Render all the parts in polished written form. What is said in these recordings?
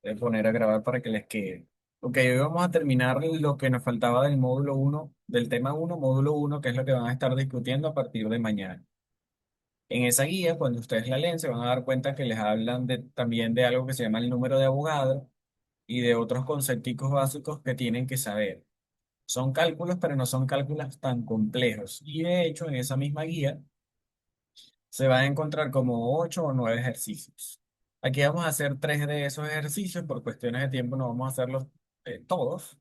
Voy a poner a grabar para que les quede. Ok, hoy vamos a terminar lo que nos faltaba del módulo uno, del tema uno, módulo uno, que es lo que van a estar discutiendo a partir de mañana. En esa guía, cuando ustedes la leen, se van a dar cuenta que les hablan también de algo que se llama el número de abogado y de otros concepticos básicos que tienen que saber. Son cálculos, pero no son cálculos tan complejos. Y de hecho, en esa misma guía se van a encontrar como 8 o 9 ejercicios. Aquí vamos a hacer 3 de esos ejercicios. Por cuestiones de tiempo no vamos a hacerlos todos,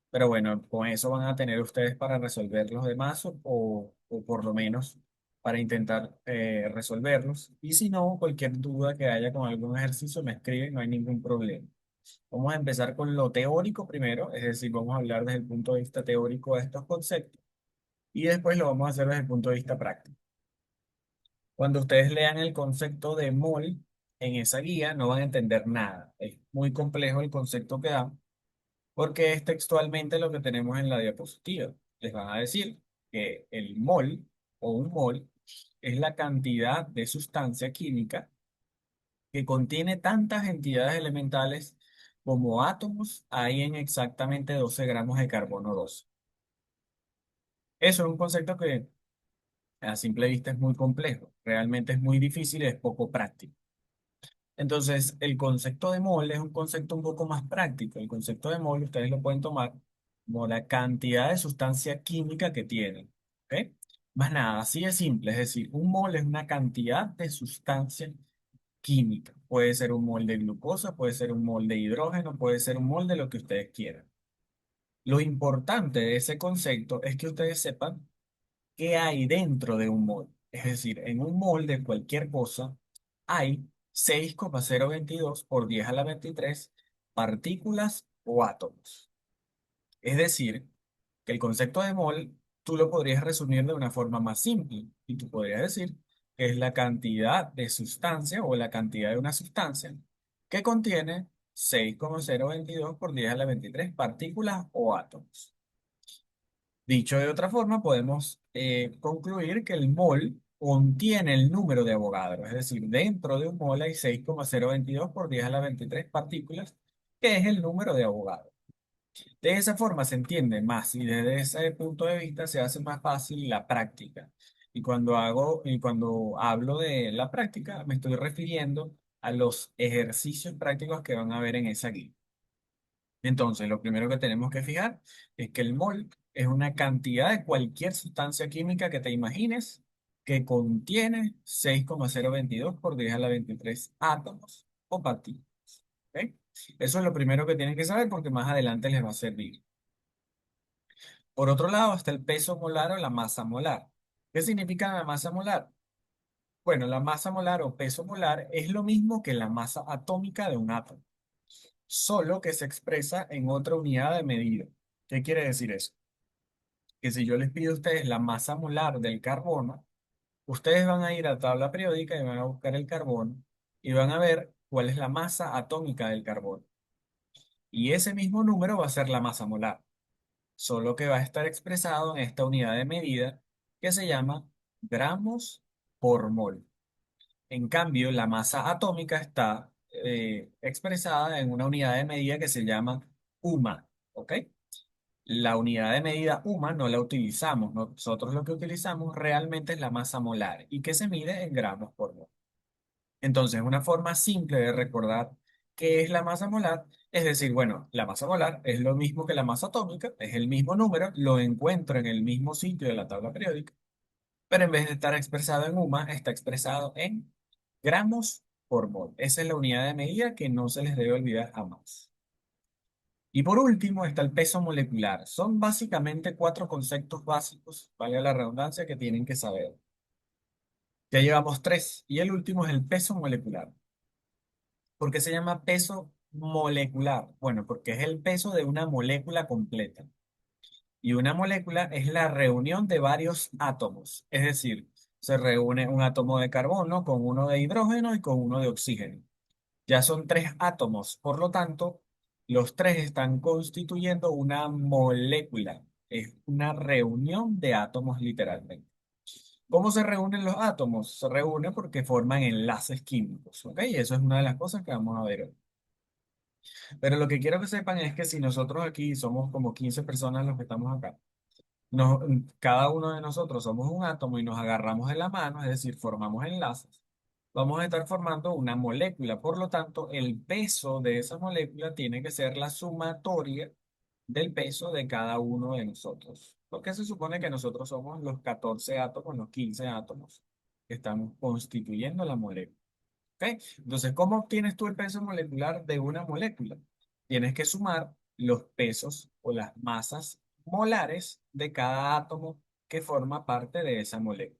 pero bueno, con eso van a tener ustedes para resolver los demás o por lo menos para intentar resolverlos. Y si no, cualquier duda que haya con algún ejercicio me escriben, no hay ningún problema. Vamos a empezar con lo teórico primero, es decir, vamos a hablar desde el punto de vista teórico de estos conceptos y después lo vamos a hacer desde el punto de vista práctico. Cuando ustedes lean el concepto de mol en esa guía, no van a entender nada. Es muy complejo el concepto que dan, porque es textualmente lo que tenemos en la diapositiva. Les van a decir que el mol o un mol es la cantidad de sustancia química que contiene tantas entidades elementales como átomos hay en exactamente 12 gramos de carbono 12. Eso es un concepto que a simple vista es muy complejo, realmente es muy difícil y es poco práctico. Entonces, el concepto de mol es un concepto un poco más práctico. El concepto de mol ustedes lo pueden tomar como la cantidad de sustancia química que tienen. ¿Ok? Más nada, así de simple. Es decir, un mol es una cantidad de sustancia química. Puede ser un mol de glucosa, puede ser un mol de hidrógeno, puede ser un mol de lo que ustedes quieran. Lo importante de ese concepto es que ustedes sepan qué hay dentro de un mol. Es decir, en un mol de cualquier cosa hay 6,022 por 10 a la 23 partículas o átomos. Es decir, que el concepto de mol tú lo podrías resumir de una forma más simple y tú podrías decir que es la cantidad de sustancia o la cantidad de una sustancia que contiene 6,022 por 10 a la 23 partículas o átomos. Dicho de otra forma, podemos concluir que el mol contiene el número de Avogadro, es decir, dentro de un mol hay 6,022 por 10 a la 23 partículas, que es el número de Avogadro. De esa forma se entiende más y desde ese punto de vista se hace más fácil la práctica. Y cuando hablo de la práctica, me estoy refiriendo a los ejercicios prácticos que van a ver en esa guía. Entonces, lo primero que tenemos que fijar es que el mol es una cantidad de cualquier sustancia química que te imagines que contiene 6,022 por 10 a la 23 átomos o partículas. ¿Ok? Eso es lo primero que tienen que saber porque más adelante les va a servir. Por otro lado, está el peso molar o la masa molar. ¿Qué significa la masa molar? Bueno, la masa molar o peso molar es lo mismo que la masa atómica de un átomo, solo que se expresa en otra unidad de medida. ¿Qué quiere decir eso? Que si yo les pido a ustedes la masa molar del carbono, ustedes van a ir a tabla periódica y van a buscar el carbono y van a ver cuál es la masa atómica del carbono. Y ese mismo número va a ser la masa molar, solo que va a estar expresado en esta unidad de medida que se llama gramos por mol. En cambio, la masa atómica está expresada en una unidad de medida que se llama UMA, ¿ok? La unidad de medida UMA no la utilizamos. Nosotros lo que utilizamos realmente es la masa molar y que se mide en gramos por mol. Entonces, una forma simple de recordar qué es la masa molar es decir, bueno, la masa molar es lo mismo que la masa atómica, es el mismo número, lo encuentro en el mismo sitio de la tabla periódica, pero en vez de estar expresado en UMA, está expresado en gramos por mol. Esa es la unidad de medida que no se les debe olvidar jamás. Y por último está el peso molecular. Son básicamente 4 conceptos básicos, valga la redundancia, que tienen que saber. Ya llevamos 3 y el último es el peso molecular. ¿Por qué se llama peso molecular? Bueno, porque es el peso de una molécula completa. Y una molécula es la reunión de varios átomos. Es decir, se reúne un átomo de carbono con uno de hidrógeno y con uno de oxígeno. Ya son 3 átomos, por lo tanto, los tres están constituyendo una molécula. Es una reunión de átomos literalmente. ¿Cómo se reúnen los átomos? Se reúnen porque forman enlaces químicos, ¿ok? Y eso es una de las cosas que vamos a ver hoy. Pero lo que quiero que sepan es que si nosotros aquí somos como 15 personas los que estamos acá, cada uno de nosotros somos un átomo y nos agarramos de la mano, es decir, formamos enlaces, vamos a estar formando una molécula. Por lo tanto, el peso de esa molécula tiene que ser la sumatoria del peso de cada uno de nosotros. Porque se supone que nosotros somos los 14 átomos, los 15 átomos que están constituyendo la molécula. ¿Ok? Entonces, ¿cómo obtienes tú el peso molecular de una molécula? Tienes que sumar los pesos o las masas molares de cada átomo que forma parte de esa molécula.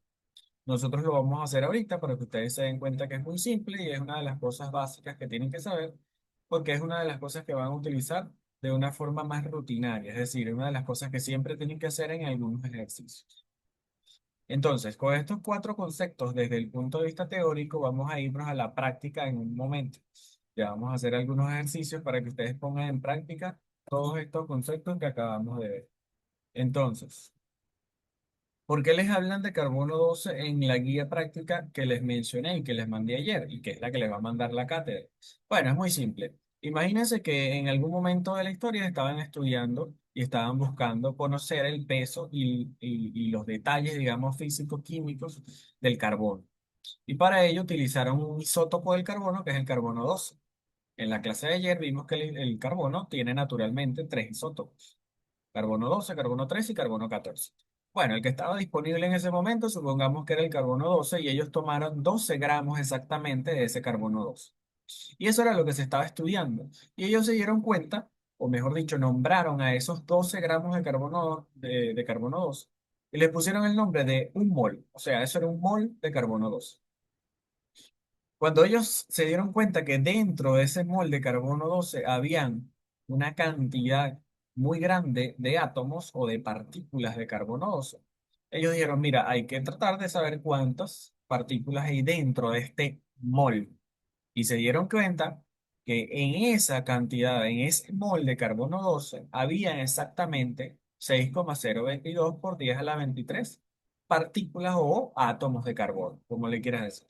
Nosotros lo vamos a hacer ahorita para que ustedes se den cuenta que es muy simple y es una de las cosas básicas que tienen que saber, porque es una de las cosas que van a utilizar de una forma más rutinaria, es decir, una de las cosas que siempre tienen que hacer en algunos ejercicios. Entonces, con estos cuatro conceptos desde el punto de vista teórico, vamos a irnos a la práctica en un momento. Ya vamos a hacer algunos ejercicios para que ustedes pongan en práctica todos estos conceptos que acabamos de ver. Entonces, ¿por qué les hablan de carbono 12 en la guía práctica que les mencioné y que les mandé ayer y que es la que les va a mandar la cátedra? Bueno, es muy simple. Imagínense que en algún momento de la historia estaban estudiando y estaban buscando conocer el peso y los detalles, digamos, físico-químicos del carbono. Y para ello utilizaron un isótopo del carbono que es el carbono 12. En la clase de ayer vimos que el carbono tiene naturalmente tres isótopos: carbono 12, carbono 13 y carbono 14. Bueno, el que estaba disponible en ese momento, supongamos que era el carbono 12 y ellos tomaron 12 gramos exactamente de ese carbono 12. Y eso era lo que se estaba estudiando. Y ellos se dieron cuenta, o mejor dicho, nombraron a esos 12 gramos de carbono 12 y le pusieron el nombre de un mol. O sea, eso era un mol de carbono 12. Cuando ellos se dieron cuenta que dentro de ese mol de carbono 12 habían una cantidad muy grande de átomos o de partículas de carbono 12, ellos dijeron, mira, hay que tratar de saber cuántas partículas hay dentro de este mol. Y se dieron cuenta que en esa cantidad, en ese mol de carbono 12, había exactamente 6,022 por 10 a la 23 partículas o átomos de carbono, como le quieras decir.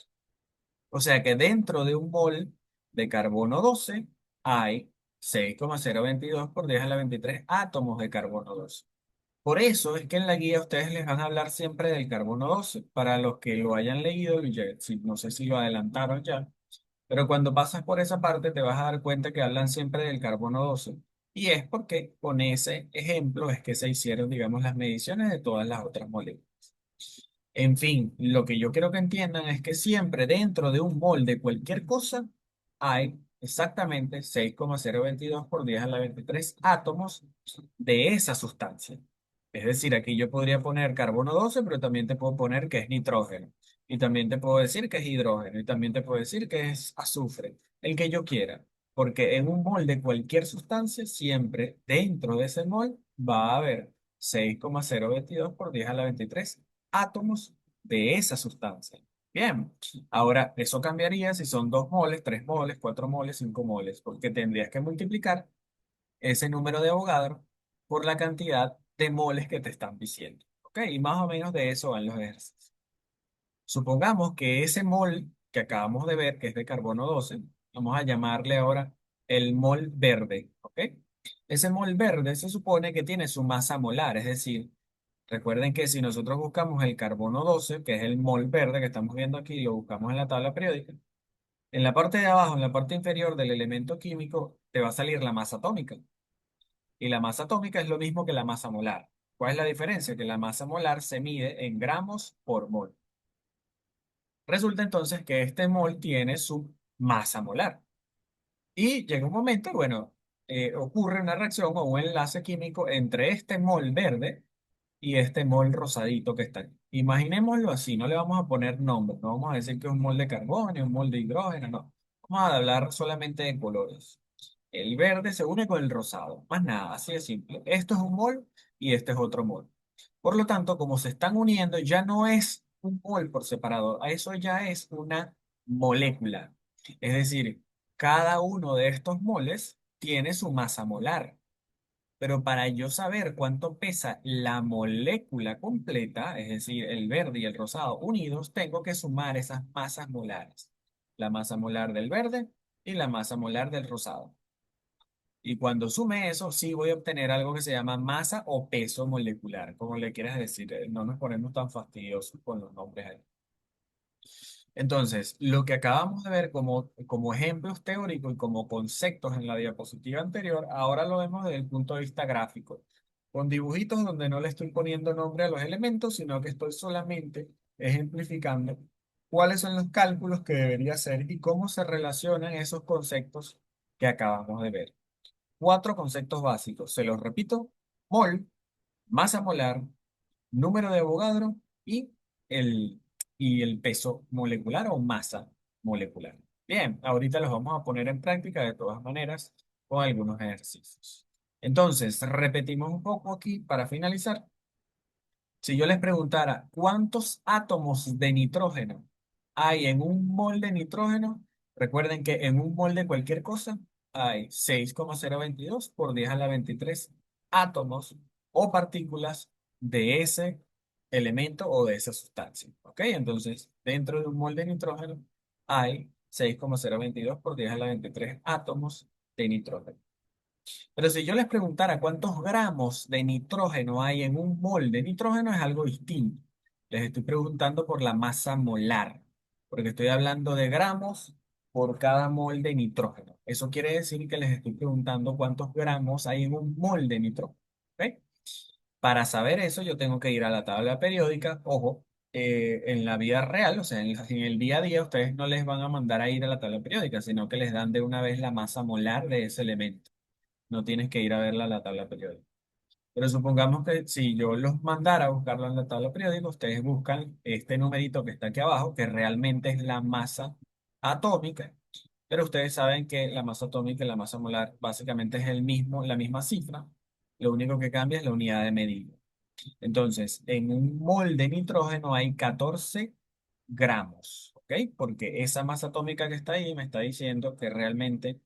O sea que dentro de un mol de carbono 12 hay 6,022 por 10 a la 23 átomos de carbono 12. Por eso es que en la guía ustedes les van a hablar siempre del carbono 12. Para los que lo hayan leído, no sé si lo adelantaron ya, pero cuando pasas por esa parte te vas a dar cuenta que hablan siempre del carbono 12. Y es porque con ese ejemplo es que se hicieron, digamos, las mediciones de todas las otras moléculas. En fin, lo que yo quiero que entiendan es que siempre dentro de un mol de cualquier cosa hay exactamente 6,022 por 10 a la 23 átomos de esa sustancia. Es decir, aquí yo podría poner carbono 12, pero también te puedo poner que es nitrógeno. Y también te puedo decir que es hidrógeno. Y también te puedo decir que es azufre. El que yo quiera. Porque en un mol de cualquier sustancia, siempre dentro de ese mol va a haber 6,022 por 10 a la 23 átomos de esa sustancia. Bien, ahora eso cambiaría si son 2 moles, 3 moles, 4 moles, 5 moles, porque tendrías que multiplicar ese número de Avogadro por la cantidad de moles que te están diciendo. ¿Ok? Y más o menos de eso van los ejercicios. Supongamos que ese mol que acabamos de ver, que es de carbono 12, vamos a llamarle ahora el mol verde. ¿Ok? Ese mol verde se supone que tiene su masa molar, es decir, recuerden que si nosotros buscamos el carbono 12, que es el mol verde que estamos viendo aquí, y lo buscamos en la tabla periódica, en la parte de abajo, en la parte inferior del elemento químico, te va a salir la masa atómica. Y la masa atómica es lo mismo que la masa molar. ¿Cuál es la diferencia? Que la masa molar se mide en gramos por mol. Resulta entonces que este mol tiene su masa molar. Y llega un momento, bueno, ocurre una reacción o un enlace químico entre este mol verde y este mol rosadito que está aquí. Imaginémoslo así, no le vamos a poner nombre, no vamos a decir que es un mol de carbono, un mol de hidrógeno, no. Vamos a hablar solamente de colores. El verde se une con el rosado, más nada, así de simple. Esto es un mol y este es otro mol. Por lo tanto, como se están uniendo, ya no es un mol por separado, a eso ya es una molécula. Es decir, cada uno de estos moles tiene su masa molar. Pero para yo saber cuánto pesa la molécula completa, es decir, el verde y el rosado unidos, tengo que sumar esas masas molares. La masa molar del verde y la masa molar del rosado. Y cuando sume eso, sí voy a obtener algo que se llama masa o peso molecular, como le quieras decir. No nos ponemos tan fastidiosos con los nombres ahí. Entonces, lo que acabamos de ver como ejemplos teóricos y como conceptos en la diapositiva anterior, ahora lo vemos desde el punto de vista gráfico, con dibujitos donde no le estoy poniendo nombre a los elementos, sino que estoy solamente ejemplificando cuáles son los cálculos que debería hacer y cómo se relacionan esos conceptos que acabamos de ver. Cuatro conceptos básicos, se los repito: mol, masa molar, número de Avogadro y el, y el peso molecular o masa molecular. Bien, ahorita los vamos a poner en práctica de todas maneras con algunos ejercicios. Entonces, repetimos un poco aquí para finalizar. Si yo les preguntara cuántos átomos de nitrógeno hay en un mol de nitrógeno, recuerden que en un mol de cualquier cosa hay 6,022 por 10 a la 23 átomos o partículas de ese elemento o de esa sustancia. ¿Ok? Entonces, dentro de un mol de nitrógeno hay 6,022 por 10 a la 23 átomos de nitrógeno. Pero si yo les preguntara cuántos gramos de nitrógeno hay en un mol de nitrógeno, es algo distinto. Les estoy preguntando por la masa molar, porque estoy hablando de gramos por cada mol de nitrógeno. Eso quiere decir que les estoy preguntando cuántos gramos hay en un mol de nitrógeno. ¿Ok? Para saber eso, yo tengo que ir a la tabla periódica. Ojo, en la vida real, o sea, en el día a día, ustedes no les van a mandar a ir a la tabla periódica, sino que les dan de una vez la masa molar de ese elemento. No tienes que ir a verla en la tabla periódica. Pero supongamos que si yo los mandara a buscarlo en la tabla periódica, ustedes buscan este numerito que está aquí abajo, que realmente es la masa atómica. Pero ustedes saben que la masa atómica y la masa molar básicamente es la misma cifra. Lo único que cambia es la unidad de medida. Entonces, en un mol de nitrógeno hay 14 gramos, ¿ok? Porque esa masa atómica que está ahí me está diciendo que realmente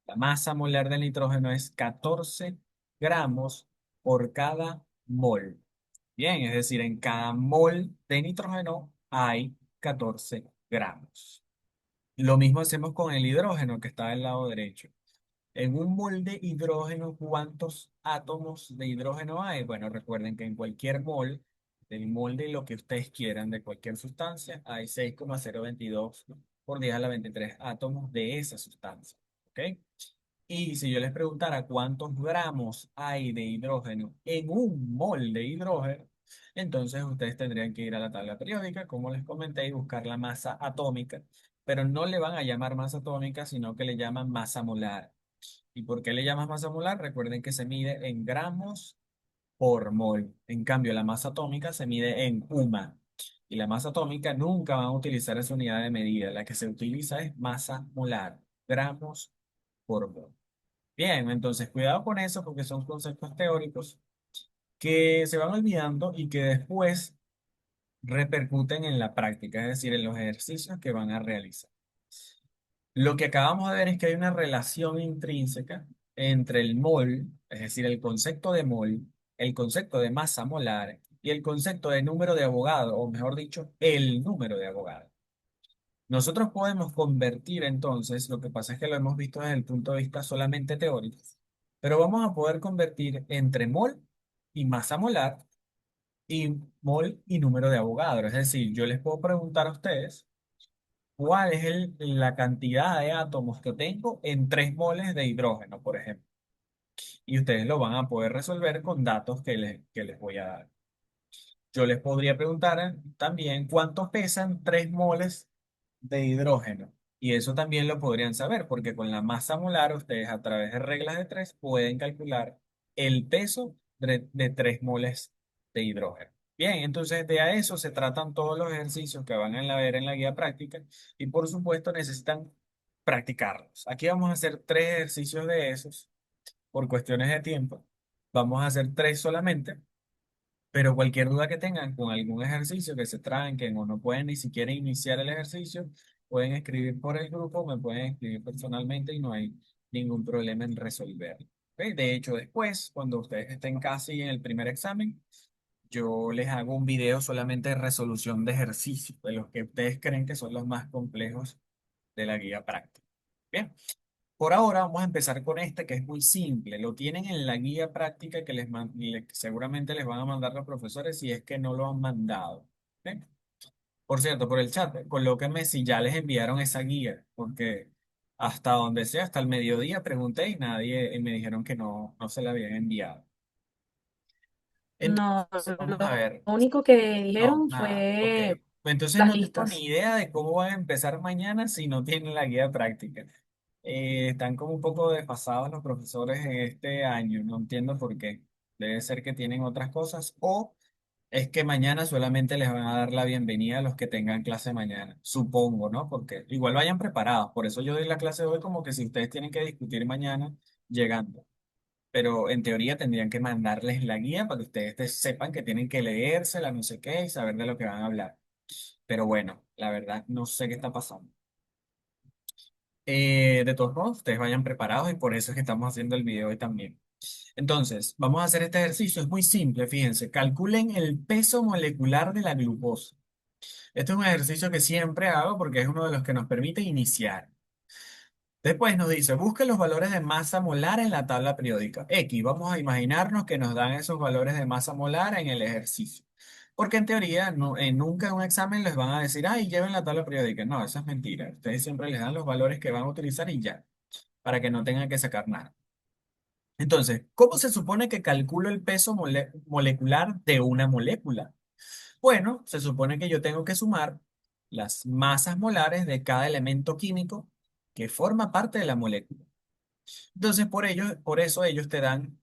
la masa molar del nitrógeno es 14 gramos por cada mol. Bien, es decir, en cada mol de nitrógeno hay 14 gramos. Lo mismo hacemos con el hidrógeno que está del lado derecho. En un mol de hidrógeno, ¿cuántos átomos de hidrógeno hay? Bueno, recuerden que en cualquier mol, del mol de lo que ustedes quieran, de cualquier sustancia, hay 6,022 por 10 a la 23 átomos de esa sustancia. ¿Ok? Y si yo les preguntara cuántos gramos hay de hidrógeno en un mol de hidrógeno, entonces ustedes tendrían que ir a la tabla periódica, como les comenté, y buscar la masa atómica, pero no le van a llamar masa atómica, sino que le llaman masa molar. ¿Y por qué le llamas masa molar? Recuerden que se mide en gramos por mol. En cambio, la masa atómica se mide en UMA. Y la masa atómica nunca van a utilizar esa unidad de medida. La que se utiliza es masa molar, gramos por mol. Bien, entonces cuidado con eso porque son conceptos teóricos que se van olvidando y que después repercuten en la práctica, es decir, en los ejercicios que van a realizar. Lo que acabamos de ver es que hay una relación intrínseca entre el mol, es decir, el concepto de mol, el concepto de masa molar y el concepto de número de Avogadro, o mejor dicho, el número de Avogadro. Nosotros podemos convertir entonces, lo que pasa es que lo hemos visto desde el punto de vista solamente teórico, pero vamos a poder convertir entre mol y masa molar y mol y número de Avogadro. Es decir, yo les puedo preguntar a ustedes cuál es la cantidad de átomos que tengo en 3 moles de hidrógeno, por ejemplo. Y ustedes lo van a poder resolver con datos que les voy a dar. Yo les podría preguntar también cuánto pesan 3 moles de hidrógeno. Y eso también lo podrían saber, porque con la masa molar ustedes a través de reglas de 3 pueden calcular el peso de 3 moles de hidrógeno. Bien, entonces de a eso se tratan todos los ejercicios que van a ver en la guía práctica y por supuesto necesitan practicarlos. Aquí vamos a hacer 3 ejercicios de esos por cuestiones de tiempo. Vamos a hacer 3 solamente. Pero cualquier duda que tengan con algún ejercicio que se tranquen o no pueden ni siquiera iniciar el ejercicio, pueden escribir por el grupo, me pueden escribir personalmente y no hay ningún problema en resolverlo. ¿Ok? De hecho, después, cuando ustedes estén casi en el primer examen, yo les hago un video solamente de resolución de ejercicios, de los que ustedes creen que son los más complejos de la guía práctica. Bien. Por ahora vamos a empezar con este que es muy simple. Lo tienen en la guía práctica que seguramente les van a mandar los profesores si es que no lo han mandado. ¿Ok? Por cierto, por el chat, colóquenme si ya les enviaron esa guía, porque hasta donde sea, hasta el mediodía pregunté y nadie, y me dijeron que no se la habían enviado. No, Entonces, vamos a lo ver. único que No, dijeron nada, ok. fue Pues entonces las no tengo ni listas. idea de cómo van a empezar mañana si no tienen la guía práctica. Están como un poco desfasados los profesores en este año, no entiendo por qué. Debe ser que tienen otras cosas o es que mañana solamente les van a dar la bienvenida a los que tengan clase mañana, supongo, ¿no? Porque igual vayan preparados, por eso yo doy la clase hoy como que si ustedes tienen que discutir mañana llegando, pero en teoría tendrían que mandarles la guía para que ustedes sepan que tienen que leérsela, no sé qué, y saber de lo que van a hablar. Pero bueno, la verdad no sé qué está pasando. De todos modos, ustedes vayan preparados y por eso es que estamos haciendo el video hoy también. Entonces, vamos a hacer este ejercicio, es muy simple, fíjense, calculen el peso molecular de la glucosa. Este es un ejercicio que siempre hago porque es uno de los que nos permite iniciar. Después nos dice, busque los valores de masa molar en la tabla periódica. X, vamos a imaginarnos que nos dan esos valores de masa molar en el ejercicio. Porque en teoría, nunca en un examen les van a decir, ay, lleven la tabla periódica. No, eso es mentira. Ustedes siempre les dan los valores que van a utilizar y ya, para que no tengan que sacar nada. Entonces, ¿cómo se supone que calculo el peso molecular de una molécula? Bueno, se supone que yo tengo que sumar las masas molares de cada elemento químico que forma parte de la molécula. Entonces, por eso ellos te dan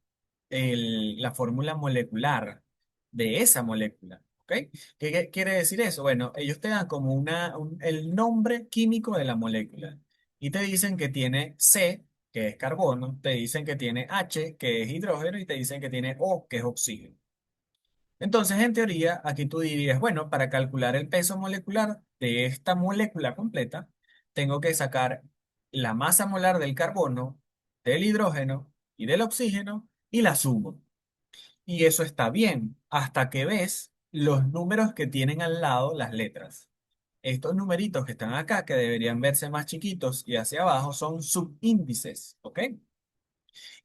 la fórmula molecular de esa molécula. ¿Ok? ¿Qué quiere decir eso? Bueno, ellos te dan como el nombre químico de la molécula y te dicen que tiene C, que es carbono, te dicen que tiene H, que es hidrógeno, y te dicen que tiene O, que es oxígeno. Entonces, en teoría, aquí tú dirías, bueno, para calcular el peso molecular de esta molécula completa, tengo que sacar la masa molar del carbono, del hidrógeno y del oxígeno y la sumo. Y eso está bien, hasta que ves los números que tienen al lado las letras. Estos numeritos que están acá, que deberían verse más chiquitos y hacia abajo, son subíndices, ¿ok?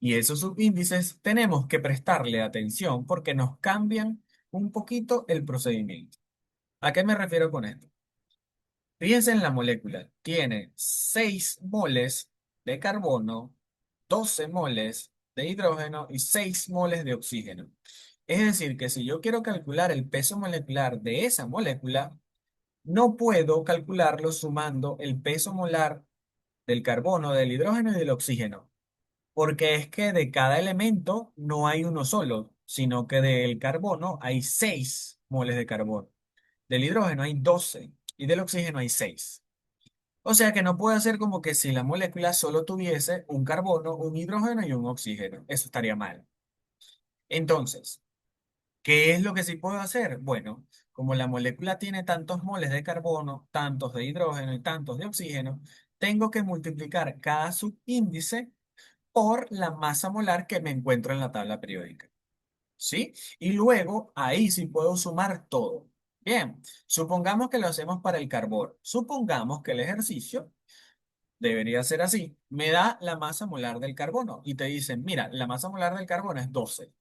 Y esos subíndices tenemos que prestarle atención porque nos cambian un poquito el procedimiento. ¿A qué me refiero con esto? Fíjense en la molécula. Tiene 6 moles de carbono, 12 moles de hidrógeno y 6 moles de oxígeno. Es decir, que si yo quiero calcular el peso molecular de esa molécula, no puedo calcularlo sumando el peso molar del carbono, del hidrógeno y del oxígeno. Porque es que de cada elemento no hay uno solo, sino que del carbono hay 6 moles de carbono. Del hidrógeno hay 12 y del oxígeno hay 6. O sea que no puede ser como que si la molécula solo tuviese un carbono, un hidrógeno y un oxígeno. Eso estaría mal. Entonces, ¿qué es lo que sí puedo hacer? Bueno, como la molécula tiene tantos moles de carbono, tantos de hidrógeno y tantos de oxígeno, tengo que multiplicar cada subíndice por la masa molar que me encuentro en la tabla periódica. ¿Sí? Y luego ahí sí puedo sumar todo. Bien, supongamos que lo hacemos para el carbono. Supongamos que el ejercicio debería ser así. Me da la masa molar del carbono y te dicen, mira, la masa molar del carbono es 12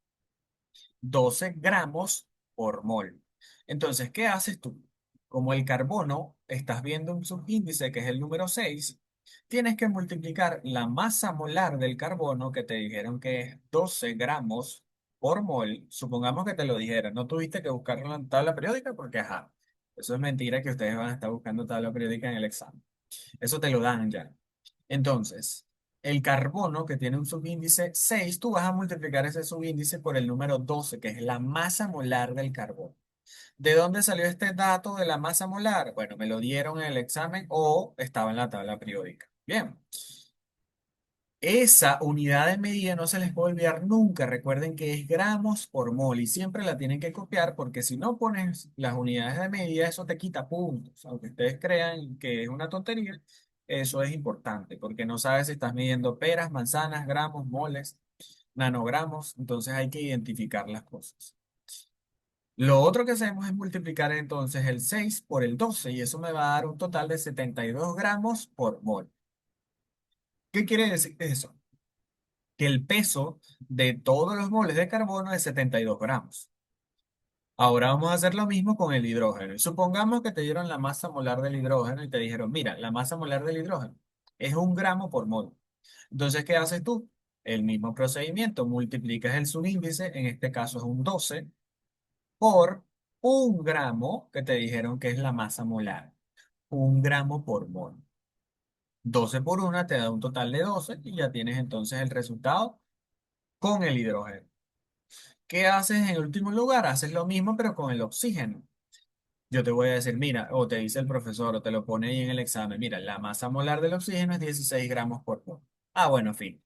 gramos por mol. Entonces, ¿qué haces tú? Como el carbono, estás viendo un subíndice que es el número 6, tienes que multiplicar la masa molar del carbono que te dijeron que es 12 gramos por mol. Supongamos que te lo dijeran, no tuviste que buscarlo en la tabla periódica porque, ajá, eso es mentira que ustedes van a estar buscando tabla periódica en el examen. Eso te lo dan ya. Entonces, el carbono que tiene un subíndice 6, tú vas a multiplicar ese subíndice por el número 12, que es la masa molar del carbono. ¿De dónde salió este dato de la masa molar? Bueno, me lo dieron en el examen o estaba en la tabla periódica. Bien. Esa unidad de medida no se les puede olvidar nunca. Recuerden que es gramos por mol y siempre la tienen que copiar porque si no pones las unidades de medida, eso te quita puntos. Aunque ustedes crean que es una tontería, eso es importante porque no sabes si estás midiendo peras, manzanas, gramos, moles, nanogramos. Entonces hay que identificar las cosas. Lo otro que hacemos es multiplicar entonces el 6 por el 12 y eso me va a dar un total de 72 gramos por mol. ¿Qué quiere decir eso? Que el peso de todos los moles de carbono es 72 gramos. Ahora vamos a hacer lo mismo con el hidrógeno. Y supongamos que te dieron la masa molar del hidrógeno y te dijeron, mira, la masa molar del hidrógeno es 1 gramo por mol. Entonces, ¿qué haces tú? El mismo procedimiento, multiplicas el subíndice, en este caso es un 12, por 1 gramo que te dijeron que es la masa molar. 1 gramo por mol. 12 por 1 te da un total de 12 y ya tienes entonces el resultado con el hidrógeno. ¿Qué haces en último lugar? Haces lo mismo pero con el oxígeno. Yo te voy a decir, mira, o te dice el profesor, o te lo pone ahí en el examen, mira, la masa molar del oxígeno es 16 gramos por mol. Ah, bueno, fin.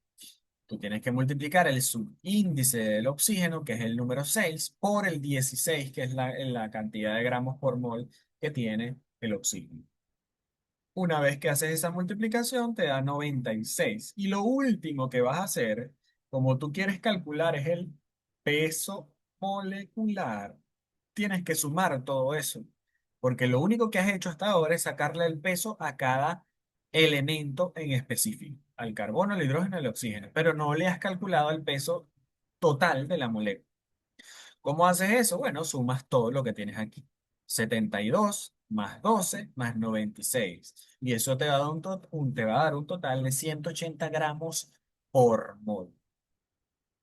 Tú tienes que multiplicar el subíndice del oxígeno, que es el número 6 por el 16 que es la cantidad de gramos por mol que tiene el oxígeno. Una vez que haces esa multiplicación, te da 96. Y lo último que vas a hacer, como tú quieres calcular, es el peso molecular. Tienes que sumar todo eso, porque lo único que has hecho hasta ahora es sacarle el peso a cada elemento en específico, al carbono, al hidrógeno, al oxígeno, pero no le has calculado el peso total de la molécula. ¿Cómo haces eso? Bueno, sumas todo lo que tienes aquí. 72 más 12 más 96. Y eso te va a dar te va a dar un total de 180 gramos por mol.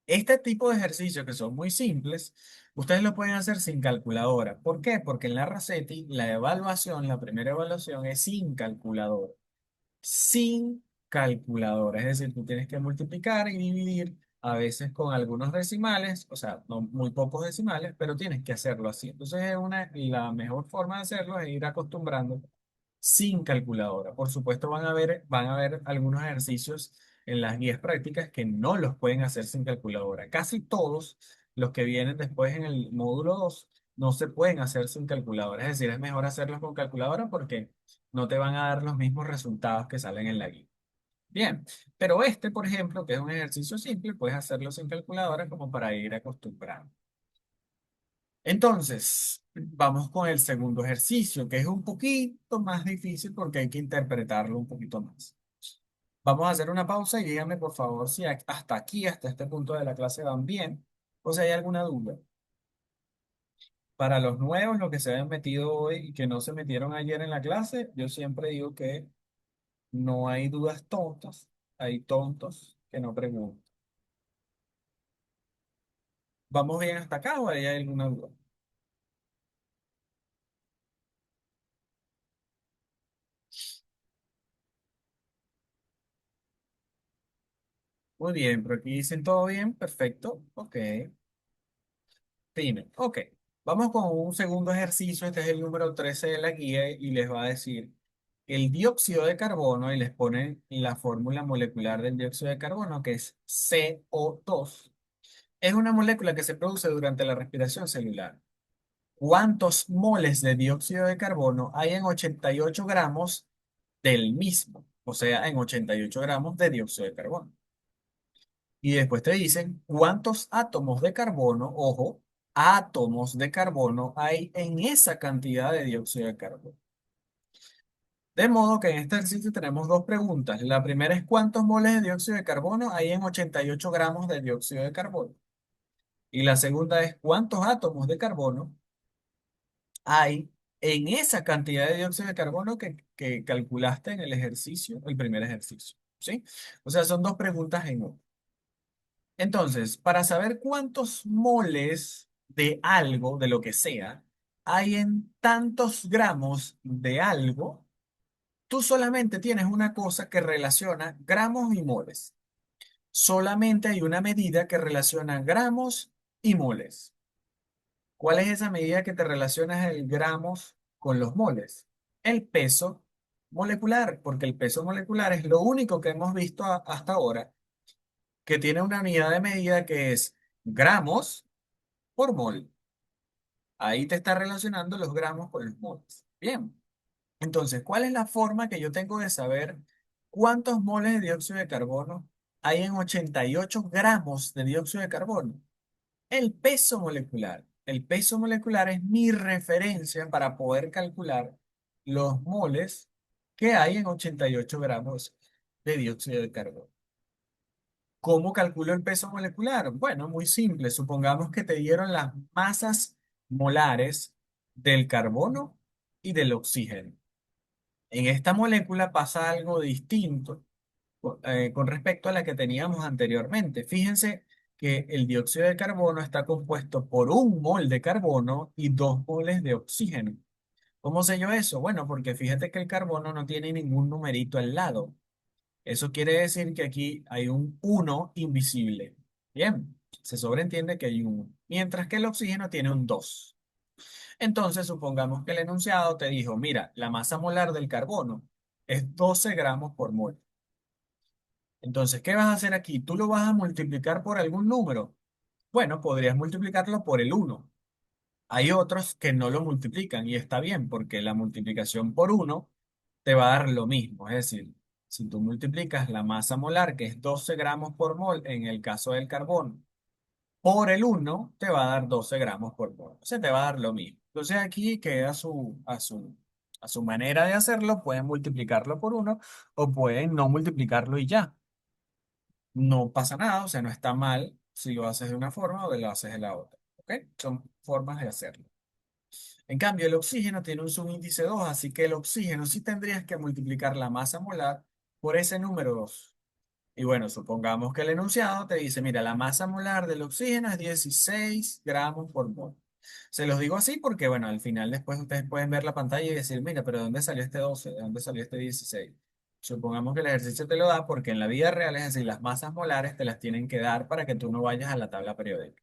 Este tipo de ejercicios que son muy simples, ustedes lo pueden hacer sin calculadora. ¿Por qué? Porque en la Racetti la evaluación, la primera evaluación es sin calculadora, sin calculadora. Es decir, tú tienes que multiplicar y dividir a veces con algunos decimales, o sea, no muy pocos decimales, pero tienes que hacerlo así. Entonces, la mejor forma de hacerlo es ir acostumbrando sin calculadora. Por supuesto, van a ver algunos ejercicios en las guías prácticas que no los pueden hacer sin calculadora. Casi todos los que vienen después en el módulo 2 no se pueden hacer sin calculadora. Es decir, es mejor hacerlos con calculadora porque no te van a dar los mismos resultados que salen en la guía. Bien, pero este, por ejemplo, que es un ejercicio simple, puedes hacerlo sin calculadora como para ir acostumbrando. Entonces, vamos con el segundo ejercicio, que es un poquito más difícil porque hay que interpretarlo un poquito más. Vamos a hacer una pausa y díganme, por favor, si hasta aquí, hasta este punto de la clase van bien, o si hay alguna duda. Para los nuevos, los que se hayan metido hoy y que no se metieron ayer en la clase, yo siempre digo que no hay dudas tontas, hay tontos que no preguntan. ¿Vamos bien hasta acá o hay alguna duda? Muy bien, pero aquí dicen todo bien, perfecto, ok. Fino, ok. Vamos con un segundo ejercicio, este es el número 13 de la guía y les va a decir el dióxido de carbono y les ponen la fórmula molecular del dióxido de carbono que es CO2. Es una molécula que se produce durante la respiración celular. ¿Cuántos moles de dióxido de carbono hay en 88 gramos del mismo? O sea, en 88 gramos de dióxido de carbono. Y después te dicen cuántos átomos de carbono, ojo, átomos de carbono hay en esa cantidad de dióxido de carbono. De modo que en este ejercicio tenemos dos preguntas. La primera es cuántos moles de dióxido de carbono hay en 88 gramos de dióxido de carbono. Y la segunda es cuántos átomos de carbono hay en esa cantidad de dióxido de carbono que calculaste en el ejercicio, el primer ejercicio. ¿Sí? O sea, son dos preguntas en una. Entonces, para saber cuántos moles de algo, de lo que sea, hay en tantos gramos de algo, tú solamente tienes una cosa que relaciona gramos y moles. Solamente hay una medida que relaciona gramos y moles. ¿Cuál es esa medida que te relaciona el gramos con los moles? El peso molecular, porque el peso molecular es lo único que hemos visto hasta ahora que tiene una unidad de medida que es gramos por mol. Ahí te está relacionando los gramos con los moles. Bien, entonces, ¿cuál es la forma que yo tengo de saber cuántos moles de dióxido de carbono hay en 88 gramos de dióxido de carbono? El peso molecular. El peso molecular es mi referencia para poder calcular los moles que hay en 88 gramos. de dióxido de carbono. ¿Cómo calculo el peso molecular? Bueno, muy simple. Supongamos que te dieron las masas molares del carbono y del oxígeno. En esta molécula pasa algo distinto con respecto a la que teníamos anteriormente. Fíjense que el dióxido de carbono está compuesto por un mol de carbono y dos moles de oxígeno. ¿Cómo sé yo eso? Bueno, porque fíjate que el carbono no tiene ningún numerito al lado. Eso quiere decir que aquí hay un uno invisible. Bien, se sobreentiende que hay un 1, mientras que el oxígeno tiene un 2. Entonces, supongamos que el enunciado te dijo, mira, la masa molar del carbono es 12 gramos por mol. Entonces, ¿qué vas a hacer aquí? ¿Tú lo vas a multiplicar por algún número? Bueno, podrías multiplicarlo por el uno. Hay otros que no lo multiplican y está bien porque la multiplicación por uno te va a dar lo mismo. Es decir, si tú multiplicas la masa molar, que es 12 gramos por mol en el caso del carbono, por el uno te va a dar 12 gramos por mol. O sea, te va a dar lo mismo. Entonces aquí queda a su manera de hacerlo. Pueden multiplicarlo por uno o pueden no multiplicarlo y ya. No pasa nada, o sea, no está mal si lo haces de una forma o lo haces de la otra. ¿Ok? Son formas de hacerlo. En cambio, el oxígeno tiene un subíndice 2, así que el oxígeno sí tendrías que multiplicar la masa molar por ese número 2. Y bueno, supongamos que el enunciado te dice, mira, la masa molar del oxígeno es 16 gramos por mol. Se los digo así porque, bueno, al final después ustedes pueden ver la pantalla y decir, mira, pero ¿de dónde salió este 12? ¿De dónde salió este 16? Supongamos que el ejercicio te lo da porque en la vida real, es decir, las masas molares te las tienen que dar para que tú no vayas a la tabla periódica.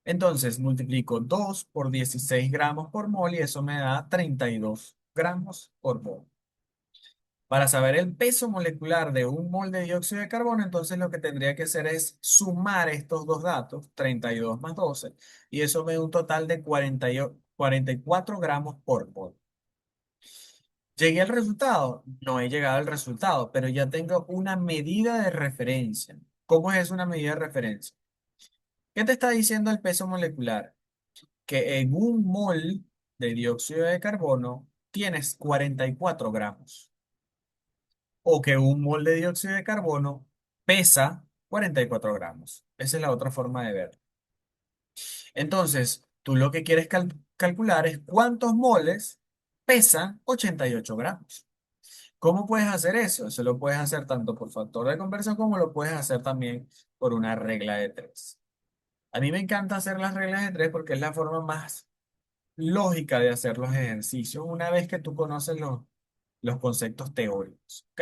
Entonces multiplico 2 por 16 gramos por mol y eso me da 32 gramos por mol. Para saber el peso molecular de un mol de dióxido de carbono, entonces lo que tendría que hacer es sumar estos dos datos, 32 más 12, y eso me da un total de 44 gramos por mol. ¿Llegué al resultado? No he llegado al resultado, pero ya tengo una medida de referencia. ¿Cómo es una medida de referencia? ¿Qué te está diciendo el peso molecular? Que en un mol de dióxido de carbono tienes 44 gramos, o que un mol de dióxido de carbono pesa 44 gramos. Esa es la otra forma de ver. Entonces, tú lo que quieres calcular es cuántos moles pesan 88 gramos. ¿Cómo puedes hacer eso? Eso lo puedes hacer tanto por factor de conversión como lo puedes hacer también por una regla de tres. A mí me encanta hacer las reglas de tres porque es la forma más lógica de hacer los ejercicios una vez que tú conoces los conceptos teóricos. ¿Ok?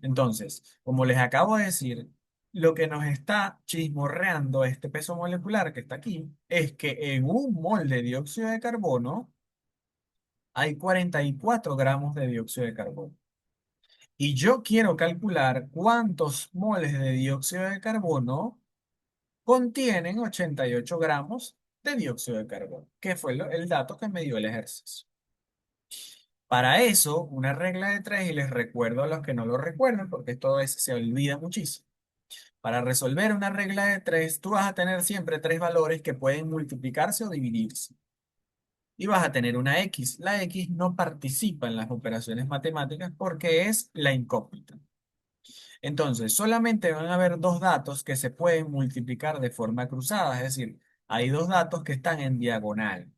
Entonces, como les acabo de decir, lo que nos está chismorreando este peso molecular que está aquí es que en un mol de dióxido de carbono hay 44 gramos de dióxido de carbono. Y yo quiero calcular cuántos moles de dióxido de carbono contienen 88 gramos de dióxido de carbono, que fue el dato que me dio el ejercicio. Para eso, una regla de tres, y les recuerdo a los que no lo recuerden, porque esto se olvida muchísimo. Para resolver una regla de tres, tú vas a tener siempre tres valores que pueden multiplicarse o dividirse. Y vas a tener una X. La X no participa en las operaciones matemáticas porque es la incógnita. Entonces, solamente van a haber dos datos que se pueden multiplicar de forma cruzada, es decir, hay dos datos que están en diagonal.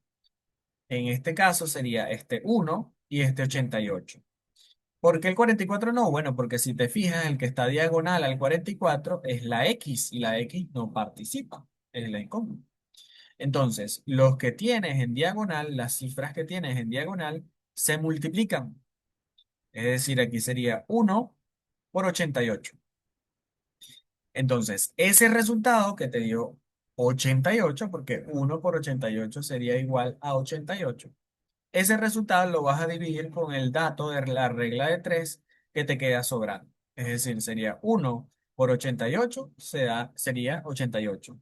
En este caso sería este uno y este 88. ¿Por qué el 44 no? Bueno, porque si te fijas, el que está diagonal al 44 es la X y la X no participa, es la incógnita. Entonces, los que tienes en diagonal, las cifras que tienes en diagonal, se multiplican. Es decir, aquí sería uno por 88. Entonces, ese resultado que te dio 88, porque uno por 88 sería igual a 88. Ese resultado lo vas a dividir con el dato de la regla de 3 que te queda sobrando. Es decir, sería uno por 88 sería 88.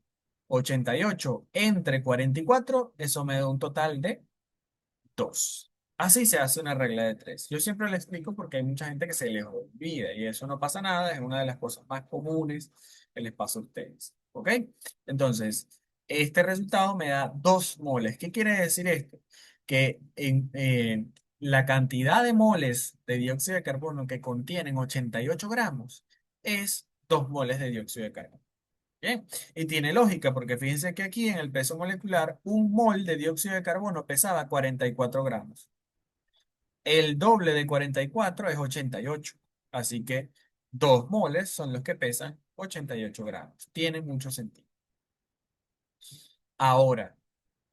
88 entre 44, eso me da un total de 2. Así se hace una regla de tres. Yo siempre le explico porque hay mucha gente que se les olvida y eso no pasa nada, es una de las cosas más comunes que les pasa a ustedes. ¿Ok? Entonces, este resultado me da 2 moles. ¿Qué quiere decir esto? Que la cantidad de moles de dióxido de carbono que contienen 88 gramos es 2 moles de dióxido de carbono. Bien, y tiene lógica porque fíjense que aquí en el peso molecular, un mol de dióxido de carbono pesaba 44 gramos. El doble de 44 es 88. Así que 2 moles son los que pesan 88 gramos. Tiene mucho sentido. Ahora,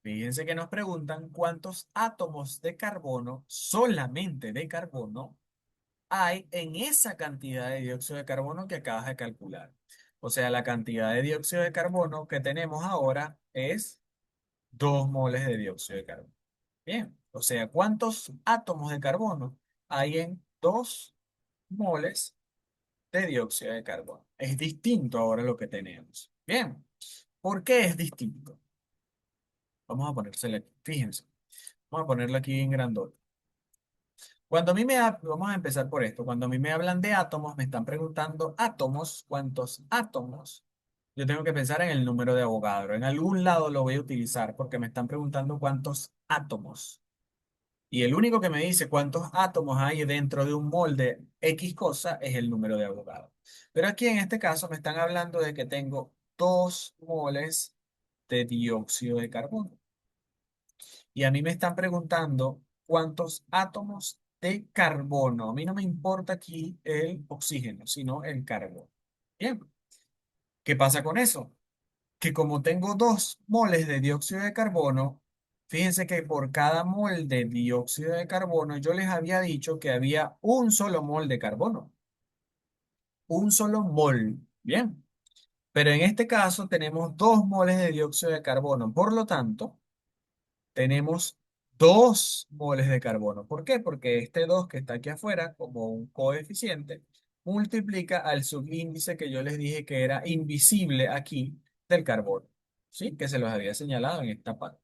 fíjense que nos preguntan cuántos átomos de carbono, solamente de carbono, hay en esa cantidad de dióxido de carbono que acabas de calcular. O sea, la cantidad de dióxido de carbono que tenemos ahora es 2 moles de dióxido de carbono. Bien, o sea, ¿cuántos átomos de carbono hay en 2 moles de dióxido de carbono? Es distinto ahora lo que tenemos. Bien, ¿por qué es distinto? Vamos a ponérselo aquí, fíjense, vamos a ponerlo aquí en grandote. Cuando a mí vamos a empezar por esto, cuando a mí me hablan de átomos, me están preguntando átomos, ¿cuántos átomos? Yo tengo que pensar en el número de Avogadro. En algún lado lo voy a utilizar porque me están preguntando cuántos átomos. Y el único que me dice cuántos átomos hay dentro de un molde X cosa es el número de Avogadro. Pero aquí en este caso me están hablando de que tengo 2 moles de dióxido de carbono. Y a mí me están preguntando cuántos átomos de carbono. A mí no me importa aquí el oxígeno, sino el carbono. Bien, ¿qué pasa con eso? Que como tengo 2 moles de dióxido de carbono, fíjense que por cada mol de dióxido de carbono yo les había dicho que había un solo mol de carbono. Un solo mol. Bien, pero en este caso tenemos 2 moles de dióxido de carbono. Por lo tanto, tenemos 2 moles de carbono. ¿Por qué? Porque este 2 que está aquí afuera, como un coeficiente, multiplica al subíndice que yo les dije que era invisible aquí del carbono. ¿Sí? Que se los había señalado en esta parte.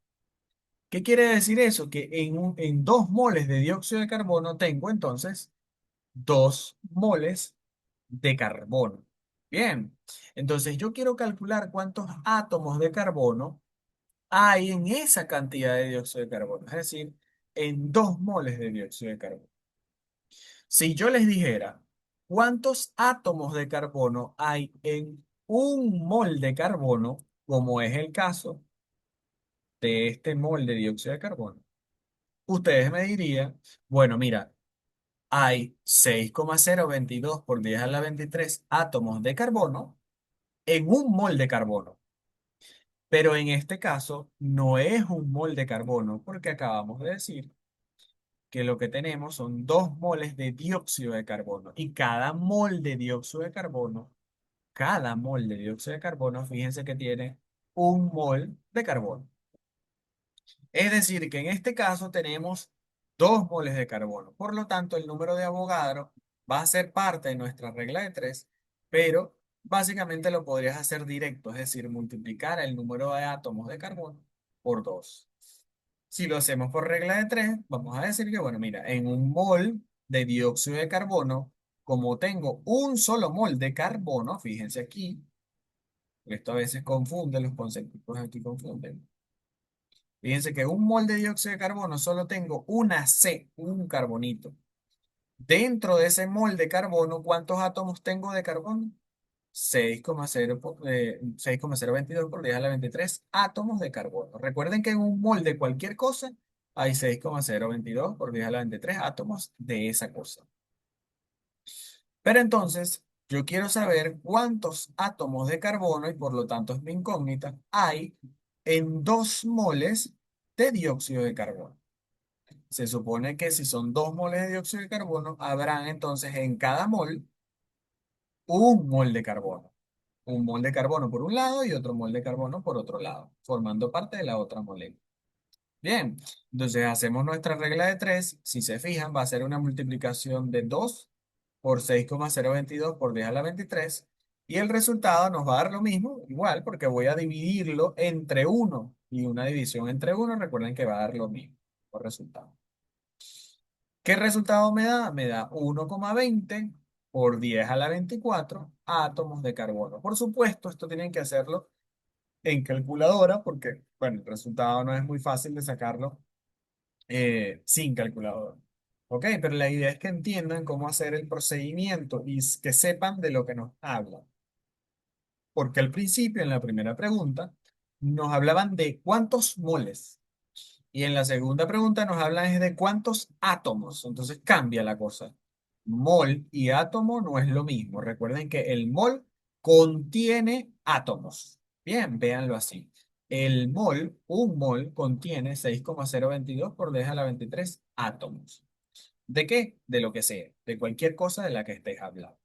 ¿Qué quiere decir eso? Que en 2 moles de dióxido de carbono tengo entonces 2 moles de carbono. Bien, entonces yo quiero calcular cuántos átomos de carbono hay en esa cantidad de dióxido de carbono, es decir, en 2 moles de dióxido de carbono. Si yo les dijera cuántos átomos de carbono hay en un mol de carbono, como es el caso de este mol de dióxido de carbono, ustedes me dirían, bueno, mira, hay 6,022 por 10 a la 23 átomos de carbono en un mol de carbono. Pero en este caso no es un mol de carbono, porque acabamos de decir que lo que tenemos son 2 moles de dióxido de carbono. Y cada mol de dióxido de carbono, fíjense que tiene un mol de carbono. Es decir, que en este caso tenemos 2 moles de carbono. Por lo tanto, el número de Avogadro va a ser parte de nuestra regla de 3, pero básicamente lo podrías hacer directo, es decir, multiplicar el número de átomos de carbono por 2. Si lo hacemos por regla de 3, vamos a decir que, bueno, mira, en un mol de dióxido de carbono, como tengo un solo mol de carbono, fíjense aquí, esto a veces confunde, los conceptos aquí confunden. Fíjense que un mol de dióxido de carbono solo tengo una C, un carbonito. Dentro de ese mol de carbono, ¿cuántos átomos tengo de carbono? 6,022 por 10 a la 23 átomos de carbono. Recuerden que en un mol de cualquier cosa hay 6,022 por 10 a la 23 átomos de esa cosa. Pero entonces, yo quiero saber cuántos átomos de carbono, y por lo tanto es mi incógnita, hay en 2 moles de dióxido de carbono. Se supone que si son 2 moles de dióxido de carbono, habrán entonces en cada mol un mol de carbono. Un mol de carbono por un lado y otro mol de carbono por otro lado, formando parte de la otra molécula. Bien, entonces hacemos nuestra regla de 3. Si se fijan, va a ser una multiplicación de 2 por 6,022 por 10 a la 23. Y el resultado nos va a dar lo mismo, igual, porque voy a dividirlo entre uno. Y una división entre uno, recuerden que va a dar lo mismo por resultado. ¿Qué resultado me da? Me da 1,20 por 10 a la 24 átomos de carbono. Por supuesto, esto tienen que hacerlo en calculadora porque, bueno, el resultado no es muy fácil de sacarlo sin calculadora. ¿Ok? Pero la idea es que entiendan cómo hacer el procedimiento y que sepan de lo que nos hablan. Porque al principio, en la primera pregunta, nos hablaban de cuántos moles. Y en la segunda pregunta nos hablan es de cuántos átomos. Entonces cambia la cosa. Mol y átomo no es lo mismo. Recuerden que el mol contiene átomos. Bien, véanlo así. Un mol contiene 6,022 por 10 a la 23 átomos. ¿De qué? De lo que sea, de cualquier cosa de la que estés hablando.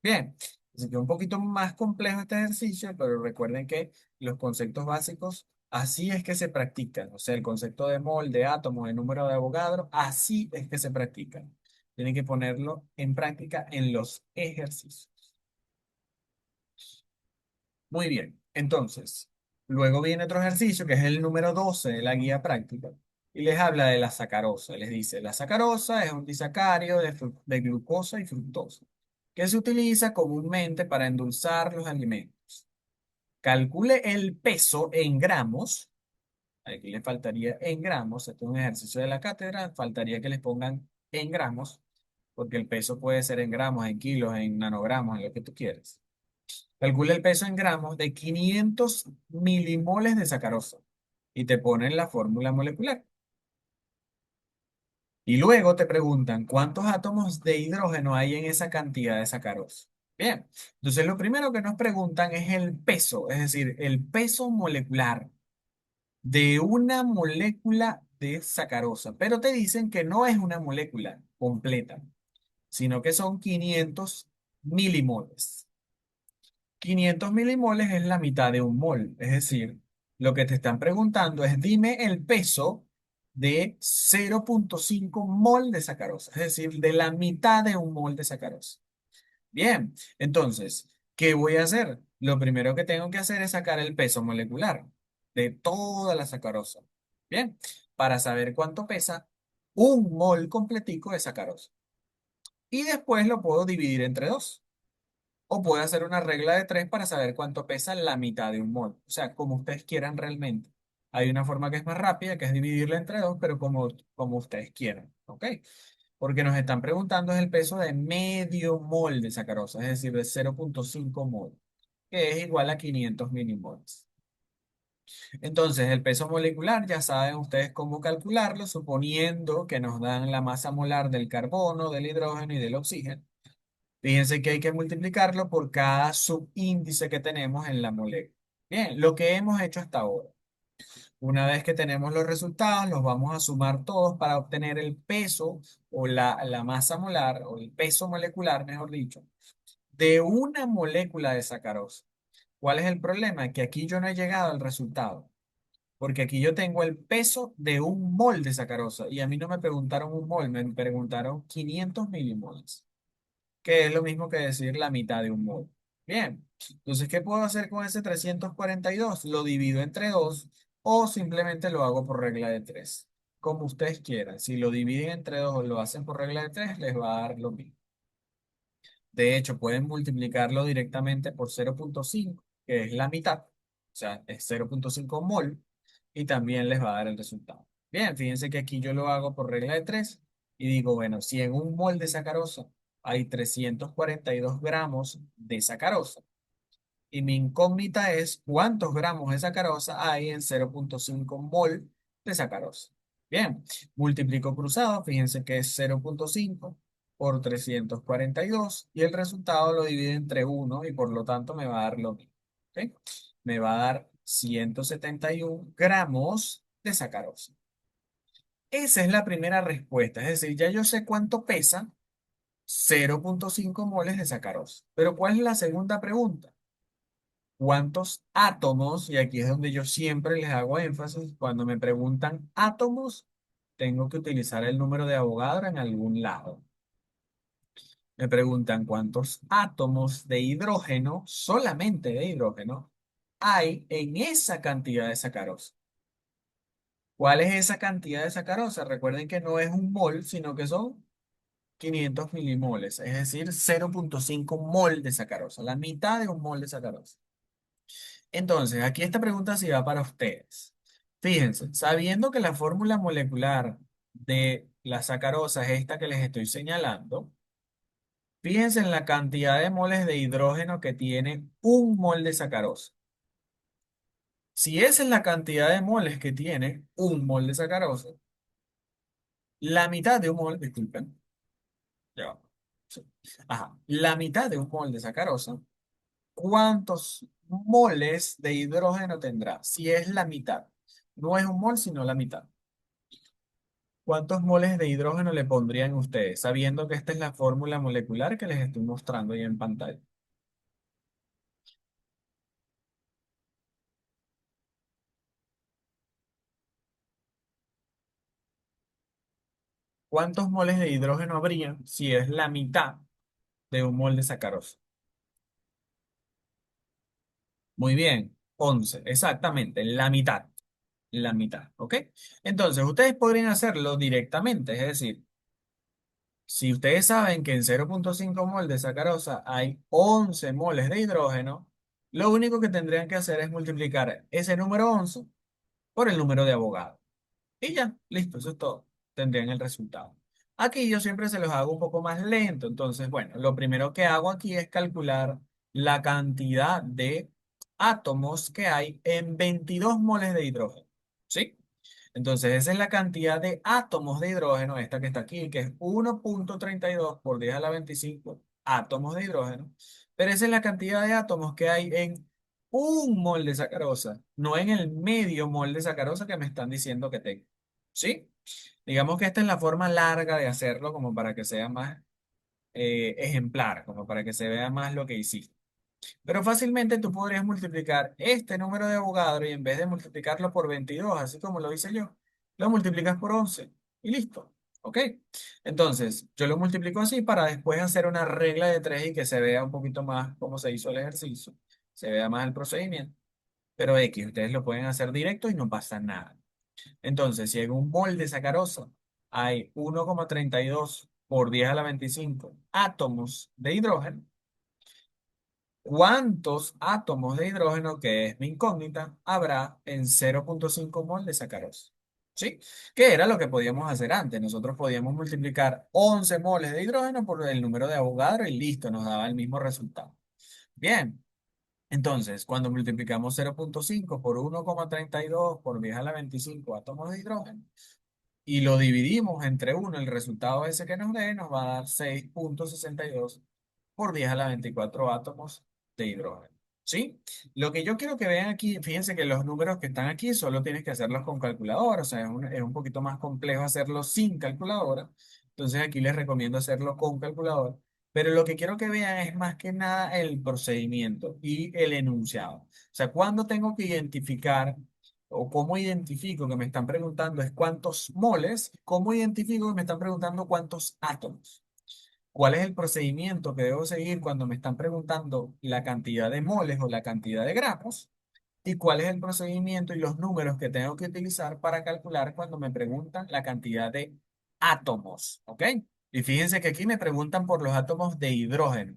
Bien, así que un poquito más complejo este ejercicio, pero recuerden que los conceptos básicos, así es que se practican. O sea, el concepto de mol, de átomo, de número de Avogadro, así es que se practican. Tienen que ponerlo en práctica en los ejercicios. Muy bien, entonces, luego viene otro ejercicio que es el número 12 de la guía práctica y les habla de la sacarosa. Les dice, la sacarosa es un disacario de glucosa y fructosa que se utiliza comúnmente para endulzar los alimentos. Calcule el peso en gramos. Aquí le faltaría en gramos. Este es un ejercicio de la cátedra. Faltaría que les pongan en gramos, porque el peso puede ser en gramos, en kilos, en nanogramos, en lo que tú quieras. Calcula el peso en gramos de 500 milimoles de sacarosa y te ponen la fórmula molecular. Y luego te preguntan cuántos átomos de hidrógeno hay en esa cantidad de sacarosa. Bien, entonces lo primero que nos preguntan es el peso, es decir, el peso molecular de una molécula de sacarosa, pero te dicen que no es una molécula completa, sino que son 500 milimoles. 500 milimoles es la mitad de un mol, es decir, lo que te están preguntando es dime el peso de 0,5 mol de sacarosa, es decir, de la mitad de un mol de sacarosa. Bien, entonces, ¿qué voy a hacer? Lo primero que tengo que hacer es sacar el peso molecular de toda la sacarosa. Bien, para saber cuánto pesa un mol completico de sacarosa. Y después lo puedo dividir entre dos. O puede hacer una regla de tres para saber cuánto pesa la mitad de un mol. O sea, como ustedes quieran realmente. Hay una forma que es más rápida, que es dividirla entre dos, pero como ustedes quieran. ¿Ok? Porque nos están preguntando es el peso de medio mol de sacarosa, es decir, de 0,5 mol, que es igual a 500 milimoles. Entonces, el peso molecular, ya saben ustedes cómo calcularlo, suponiendo que nos dan la masa molar del carbono, del hidrógeno y del oxígeno. Fíjense que hay que multiplicarlo por cada subíndice que tenemos en la molécula. Bien, lo que hemos hecho hasta ahora. Una vez que tenemos los resultados, los vamos a sumar todos para obtener el peso o la masa molar o el peso molecular, mejor dicho, de una molécula de sacarosa. ¿Cuál es el problema? Que aquí yo no he llegado al resultado, porque aquí yo tengo el peso de un mol de sacarosa y a mí no me preguntaron un mol, me preguntaron 500 milimoles, que es lo mismo que decir la mitad de un mol. Bien, entonces, ¿qué puedo hacer con ese 342? Lo divido entre 2 o simplemente lo hago por regla de 3, como ustedes quieran. Si lo dividen entre 2 o lo hacen por regla de 3, les va a dar lo mismo. De hecho, pueden multiplicarlo directamente por 0,5, que es la mitad, o sea, es 0,5 mol, y también les va a dar el resultado. Bien, fíjense que aquí yo lo hago por regla de 3 y digo, bueno, si en un mol de sacarosa hay 342 gramos de sacarosa, y mi incógnita es cuántos gramos de sacarosa hay en 0,5 mol de sacarosa. Bien, multiplico cruzado, fíjense que es 0,5 por 342 y el resultado lo divido entre uno y por lo tanto me va a dar lo mismo. ¿Ok? Me va a dar 171 gramos de sacarosa. Esa es la primera respuesta, es decir, ya yo sé cuánto pesa 0,5 moles de sacarosa. Pero ¿cuál es la segunda pregunta? ¿Cuántos átomos? Y aquí es donde yo siempre les hago énfasis. Cuando me preguntan átomos, tengo que utilizar el número de Avogadro en algún lado. Me preguntan cuántos átomos de hidrógeno, solamente de hidrógeno, hay en esa cantidad de sacarosa. ¿Cuál es esa cantidad de sacarosa? Recuerden que no es un mol, sino que son 500 milimoles, es decir, 0,5 mol de sacarosa, la mitad de un mol de sacarosa. Entonces, aquí esta pregunta sí va para ustedes. Fíjense, sabiendo que la fórmula molecular de la sacarosa es esta que les estoy señalando, fíjense en la cantidad de moles de hidrógeno que tiene un mol de sacarosa. Si esa es la cantidad de moles que tiene un mol de sacarosa, la mitad de un mol, disculpen, ya va. Sí. Ajá, la mitad de un mol de sacarosa, ¿cuántos moles de hidrógeno tendrá? Si es la mitad, no es un mol, sino la mitad. ¿Cuántos moles de hidrógeno le pondrían ustedes, sabiendo que esta es la fórmula molecular que les estoy mostrando ahí en pantalla? ¿Cuántos moles de hidrógeno habrían si es la mitad de un mol de sacarosa? Muy bien, 11, exactamente, la mitad, la mitad, ¿ok? Entonces, ustedes podrían hacerlo directamente, es decir, si ustedes saben que en 0,5 mol de sacarosa hay 11 moles de hidrógeno, lo único que tendrían que hacer es multiplicar ese número 11 por el número de Avogadro. Y ya, listo, eso es todo. Tendrían el resultado. Aquí yo siempre se los hago un poco más lento. Entonces, bueno, lo primero que hago aquí es calcular la cantidad de átomos que hay en 22 moles de hidrógeno. ¿Sí? Entonces, esa es la cantidad de átomos de hidrógeno, esta que está aquí, que es 1,32 por 10 a la 25 átomos de hidrógeno. Pero esa es la cantidad de átomos que hay en un mol de sacarosa, no en el medio mol de sacarosa que me están diciendo que tengo. ¿Sí? Digamos que esta es la forma larga de hacerlo como para que sea más ejemplar, como para que se vea más lo que hiciste. Pero fácilmente tú podrías multiplicar este número de Avogadro y en vez de multiplicarlo por 22, así como lo hice yo, lo multiplicas por 11 y listo. ¿Ok? Entonces, yo lo multiplico así para después hacer una regla de 3 y que se vea un poquito más cómo se hizo el ejercicio, se vea más el procedimiento. Pero X, ustedes lo pueden hacer directo y no pasa nada. Entonces, si en un mol de sacarosa hay 1,32 por 10 a la 25 átomos de hidrógeno, ¿cuántos átomos de hidrógeno, que es mi incógnita, habrá en 0,5 mol de sacarosa? ¿Sí? Que era lo que podíamos hacer antes. Nosotros podíamos multiplicar 11 moles de hidrógeno por el número de Avogadro y listo, nos daba el mismo resultado. Bien, entonces, cuando multiplicamos 0,5 por 1,32 por 10 a la 25 átomos de hidrógeno, y lo dividimos entre uno, el resultado ese que nos dé nos va a dar 6,62 por 10 a la 24 átomos de hidrógeno. ¿Sí? Lo que yo quiero que vean aquí, fíjense que los números que están aquí solo tienes que hacerlos con calculadora, o sea, es un poquito más complejo hacerlo sin calculadora. Entonces aquí les recomiendo hacerlo con calculadora. Pero lo que quiero que vean es más que nada el procedimiento y el enunciado. O sea, cuando tengo que identificar o cómo identifico que me están preguntando es cuántos moles, cómo identifico que me están preguntando cuántos átomos. ¿Cuál es el procedimiento que debo seguir cuando me están preguntando la cantidad de moles o la cantidad de gramos? ¿Y cuál es el procedimiento y los números que tengo que utilizar para calcular cuando me preguntan la cantidad de átomos? ¿Ok? Y fíjense que aquí me preguntan por los átomos de hidrógeno,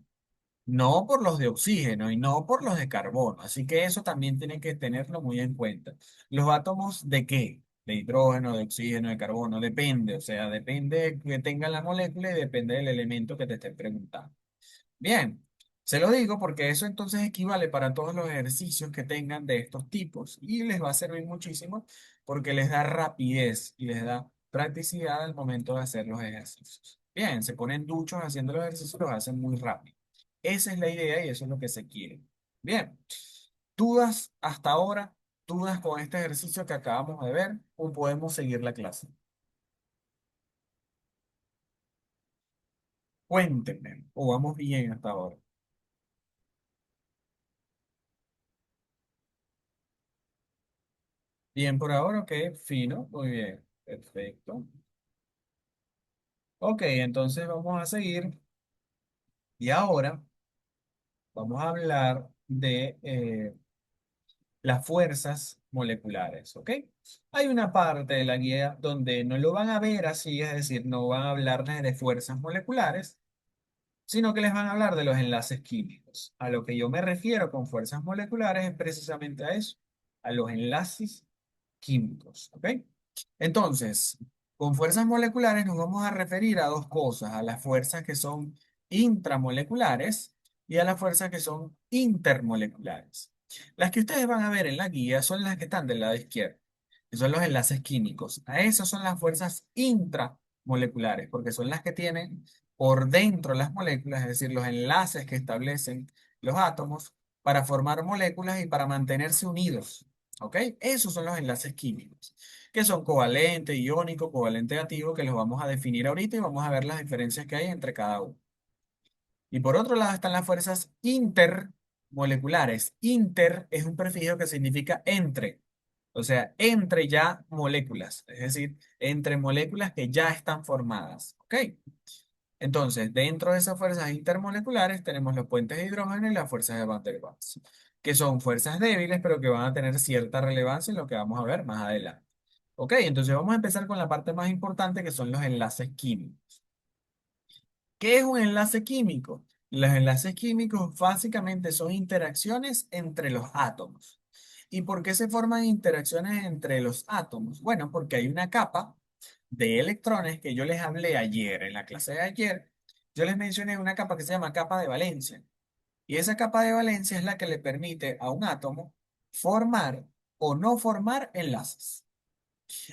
no por los de oxígeno y no por los de carbono. Así que eso también tienen que tenerlo muy en cuenta. ¿Los átomos de qué? De hidrógeno, de oxígeno, de carbono, depende. O sea, depende que tenga la molécula y depende del elemento que te estén preguntando. Bien, se lo digo porque eso entonces equivale para todos los ejercicios que tengan de estos tipos y les va a servir muchísimo porque les da rapidez y les da practicidad al momento de hacer los ejercicios. Bien, se ponen duchos haciendo los ejercicios, los hacen muy rápido. Esa es la idea y eso es lo que se quiere. Bien, ¿dudas hasta ahora? ¿Dudas con este ejercicio que acabamos de ver o podemos seguir la clase? Cuéntenme, o vamos bien hasta ahora. Bien por ahora, ok, fino, muy bien, perfecto. Ok, entonces vamos a seguir y ahora vamos a hablar de las fuerzas moleculares, ¿ok? Hay una parte de la guía donde no lo van a ver así, es decir, no van a hablarles de fuerzas moleculares, sino que les van a hablar de los enlaces químicos. A lo que yo me refiero con fuerzas moleculares es precisamente a eso, a los enlaces químicos, ¿ok? Entonces, Con fuerzas moleculares nos vamos a referir a dos cosas, a las fuerzas que son intramoleculares y a las fuerzas que son intermoleculares. Las que ustedes van a ver en la guía son las que están del lado izquierdo, que son los enlaces químicos. A esas son las fuerzas intramoleculares, porque son las que tienen por dentro las moléculas, es decir, los enlaces que establecen los átomos para formar moléculas y para mantenerse unidos. ¿Ok? Esos son los enlaces químicos que son covalente, iónico, covalente activo, que los vamos a definir ahorita y vamos a ver las diferencias que hay entre cada uno. Y por otro lado están las fuerzas intermoleculares. Inter es un prefijo que significa entre, o sea, entre ya moléculas, es decir, entre moléculas que ya están formadas. ¿Ok? Entonces, dentro de esas fuerzas intermoleculares tenemos los puentes de hidrógeno y las fuerzas de Van der Waals, que son fuerzas débiles, pero que van a tener cierta relevancia en lo que vamos a ver más adelante. Ok, entonces vamos a empezar con la parte más importante que son los enlaces químicos. ¿Qué es un enlace químico? Los enlaces químicos básicamente son interacciones entre los átomos. ¿Y por qué se forman interacciones entre los átomos? Bueno, porque hay una capa de electrones que yo les hablé ayer, en la clase de ayer. Yo les mencioné una capa que se llama capa de valencia. Y esa capa de valencia es la que le permite a un átomo formar o no formar enlaces.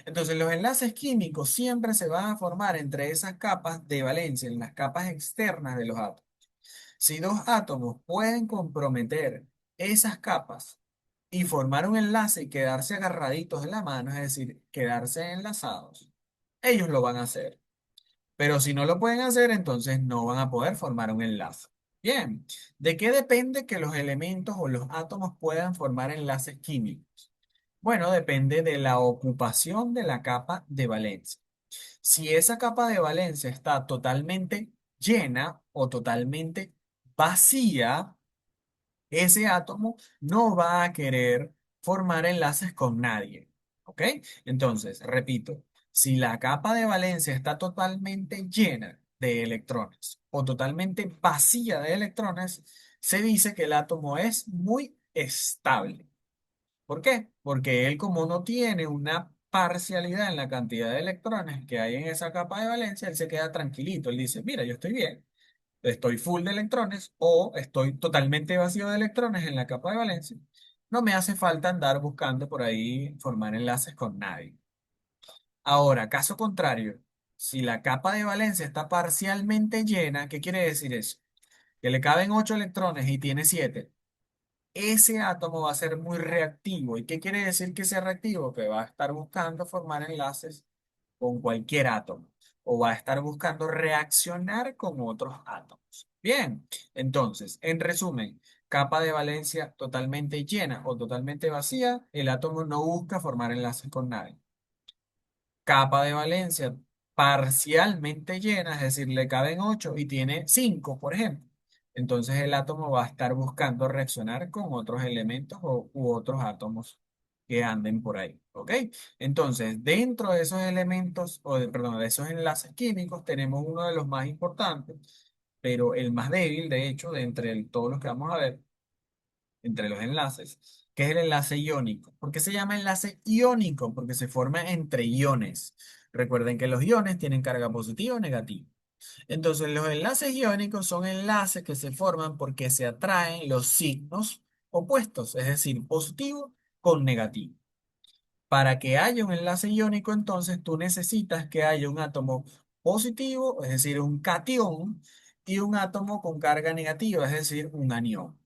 Entonces, los enlaces químicos siempre se van a formar entre esas capas de valencia, en las capas externas de los átomos. Si dos átomos pueden comprometer esas capas y formar un enlace y quedarse agarraditos de la mano, es decir, quedarse enlazados, ellos lo van a hacer. Pero si no lo pueden hacer, entonces no van a poder formar un enlace. Bien, ¿de qué depende que los elementos o los átomos puedan formar enlaces químicos? Bueno, depende de la ocupación de la capa de valencia. Si esa capa de valencia está totalmente llena o totalmente vacía, ese átomo no va a querer formar enlaces con nadie. ¿Ok? Entonces, repito, si la capa de valencia está totalmente llena de electrones o totalmente vacía de electrones, se dice que el átomo es muy estable. ¿Por qué? Porque él, como no tiene una parcialidad en la cantidad de electrones que hay en esa capa de valencia, él se queda tranquilito. Él dice, mira, yo estoy bien, estoy full de electrones o estoy totalmente vacío de electrones en la capa de valencia. No me hace falta andar buscando por ahí formar enlaces con nadie. Ahora, caso contrario, si la capa de valencia está parcialmente llena, ¿qué quiere decir eso? Que le caben 8 electrones y tiene 7. Ese átomo va a ser muy reactivo. ¿Y qué quiere decir que sea reactivo? Que va a estar buscando formar enlaces con cualquier átomo o va a estar buscando reaccionar con otros átomos. Bien, entonces, en resumen, capa de valencia totalmente llena o totalmente vacía, el átomo no busca formar enlaces con nadie. Capa de valencia parcialmente llena, es decir, le caben 8 y tiene 5, por ejemplo. Entonces el átomo va a estar buscando reaccionar con otros elementos u otros átomos que anden por ahí. ¿Ok? Entonces, dentro de esos elementos, perdón, de esos enlaces químicos, tenemos uno de los más importantes, pero el más débil, de hecho, de entre todos los que vamos a ver, entre los enlaces, que es el enlace iónico. ¿Por qué se llama enlace iónico? Porque se forma entre iones. Recuerden que los iones tienen carga positiva o negativa. Entonces, los enlaces iónicos son enlaces que se forman porque se atraen los signos opuestos, es decir, positivo con negativo. Para que haya un enlace iónico, entonces tú necesitas que haya un átomo positivo, es decir, un catión, y un átomo con carga negativa, es decir, un anión.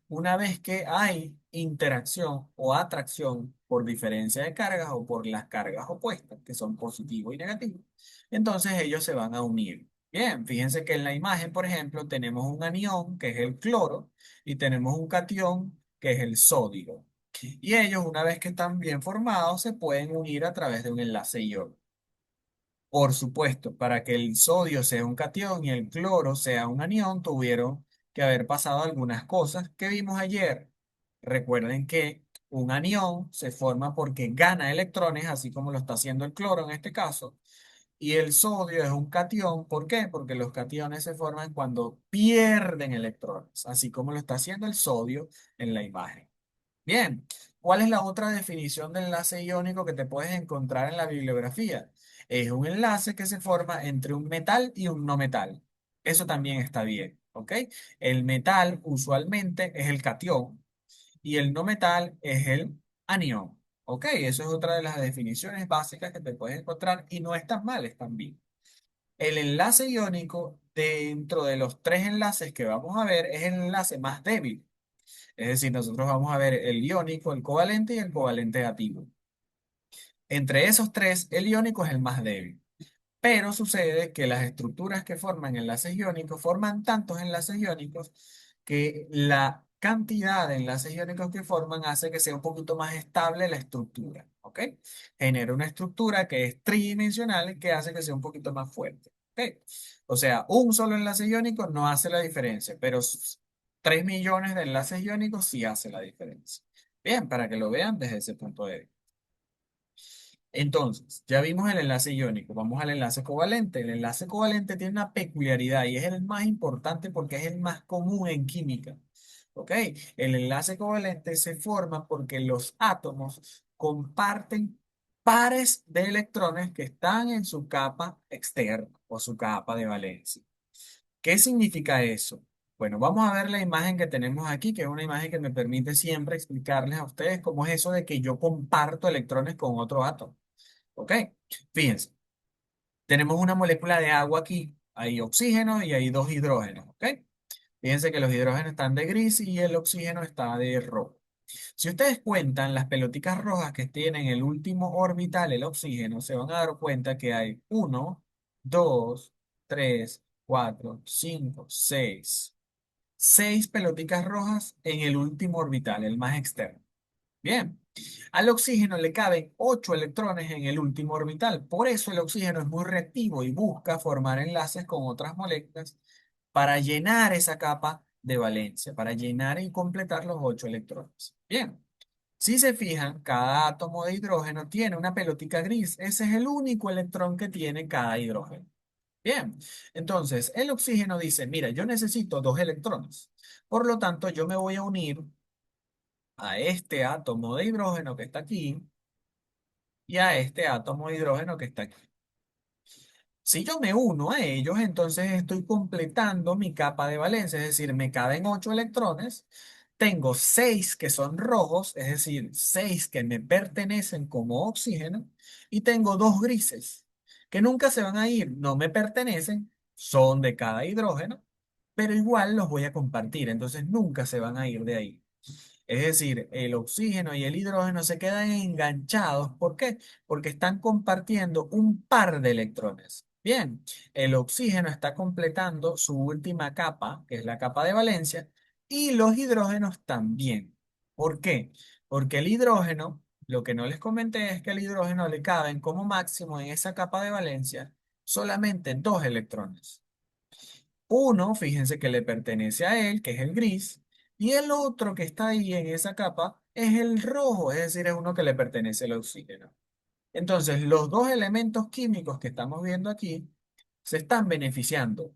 Una vez que hay interacción o atracción por diferencia de cargas o por las cargas opuestas, que son positivo y negativo, entonces ellos se van a unir. Bien, fíjense que en la imagen, por ejemplo, tenemos un anión, que es el cloro, y tenemos un catión, que es el sodio. Y ellos, una vez que están bien formados, se pueden unir a través de un enlace iónico. Por supuesto, para que el sodio sea un catión y el cloro sea un anión, tuvieron que haber pasado algunas cosas que vimos ayer. Recuerden que un anión se forma porque gana electrones, así como lo está haciendo el cloro en este caso. Y el sodio es un catión, ¿por qué? Porque los cationes se forman cuando pierden electrones, así como lo está haciendo el sodio en la imagen. Bien, ¿cuál es la otra definición de enlace iónico que te puedes encontrar en la bibliografía? Es un enlace que se forma entre un metal y un no metal. Eso también está bien, ¿ok? El metal usualmente es el catión y el no metal es el anión. ¿Ok? Eso es otra de las definiciones básicas que te puedes encontrar y no están mal, están bien. El enlace iónico dentro de los tres enlaces que vamos a ver es el enlace más débil. Es decir, nosotros vamos a ver el iónico, el covalente y el covalente activo. Entre esos tres, el iónico es el más débil. Pero sucede que las estructuras que forman enlaces iónicos forman tantos enlaces iónicos que la cantidad de enlaces iónicos que forman hace que sea un poquito más estable la estructura, ¿ok? Genera una estructura que es tridimensional que hace que sea un poquito más fuerte, ¿ok? O sea, un solo enlace iónico no hace la diferencia, pero 3 millones de enlaces iónicos sí hace la diferencia. Bien, para que lo vean desde ese punto de vista. Entonces, ya vimos el enlace iónico, vamos al enlace covalente. El enlace covalente tiene una peculiaridad y es el más importante porque es el más común en química. ¿Ok? El enlace covalente se forma porque los átomos comparten pares de electrones que están en su capa externa o su capa de valencia. ¿Qué significa eso? Bueno, vamos a ver la imagen que tenemos aquí, que es una imagen que me permite siempre explicarles a ustedes cómo es eso de que yo comparto electrones con otro átomo. ¿Ok? Fíjense, tenemos una molécula de agua aquí, hay oxígeno y hay dos hidrógenos, ¿ok? Fíjense que los hidrógenos están de gris y el oxígeno está de rojo. Si ustedes cuentan las pelotitas rojas que tienen el último orbital, el oxígeno, se van a dar cuenta que hay uno, 2, 3, 4, 5, 6. 6 pelotitas rojas en el último orbital, el más externo. Bien, al oxígeno le caben 8 electrones en el último orbital. Por eso el oxígeno es muy reactivo y busca formar enlaces con otras moléculas para llenar esa capa de valencia, para llenar y completar los 8 electrones. Bien, si se fijan, cada átomo de hidrógeno tiene una pelotica gris. Ese es el único electrón que tiene cada hidrógeno. Bien, entonces el oxígeno dice, mira, yo necesito 2 electrones. Por lo tanto, yo me voy a unir a este átomo de hidrógeno que está aquí y a este átomo de hidrógeno que está aquí. Si yo me uno a ellos, entonces estoy completando mi capa de valencia, es decir, me caben 8 electrones, tengo 6 que son rojos, es decir, 6 que me pertenecen como oxígeno, y tengo 2 grises que nunca se van a ir, no me pertenecen, son de cada hidrógeno, pero igual los voy a compartir, entonces nunca se van a ir de ahí. Es decir, el oxígeno y el hidrógeno se quedan enganchados. ¿Por qué? Porque están compartiendo un par de electrones. Bien, el oxígeno está completando su última capa, que es la capa de valencia, y los hidrógenos también. ¿Por qué? Porque el hidrógeno, lo que no les comenté es que al hidrógeno le caben como máximo en esa capa de valencia solamente 2 electrones. Uno, fíjense que le pertenece a él, que es el gris, y el otro que está ahí en esa capa es el rojo, es decir, es uno que le pertenece al oxígeno. Entonces, los dos elementos químicos que estamos viendo aquí se están beneficiando.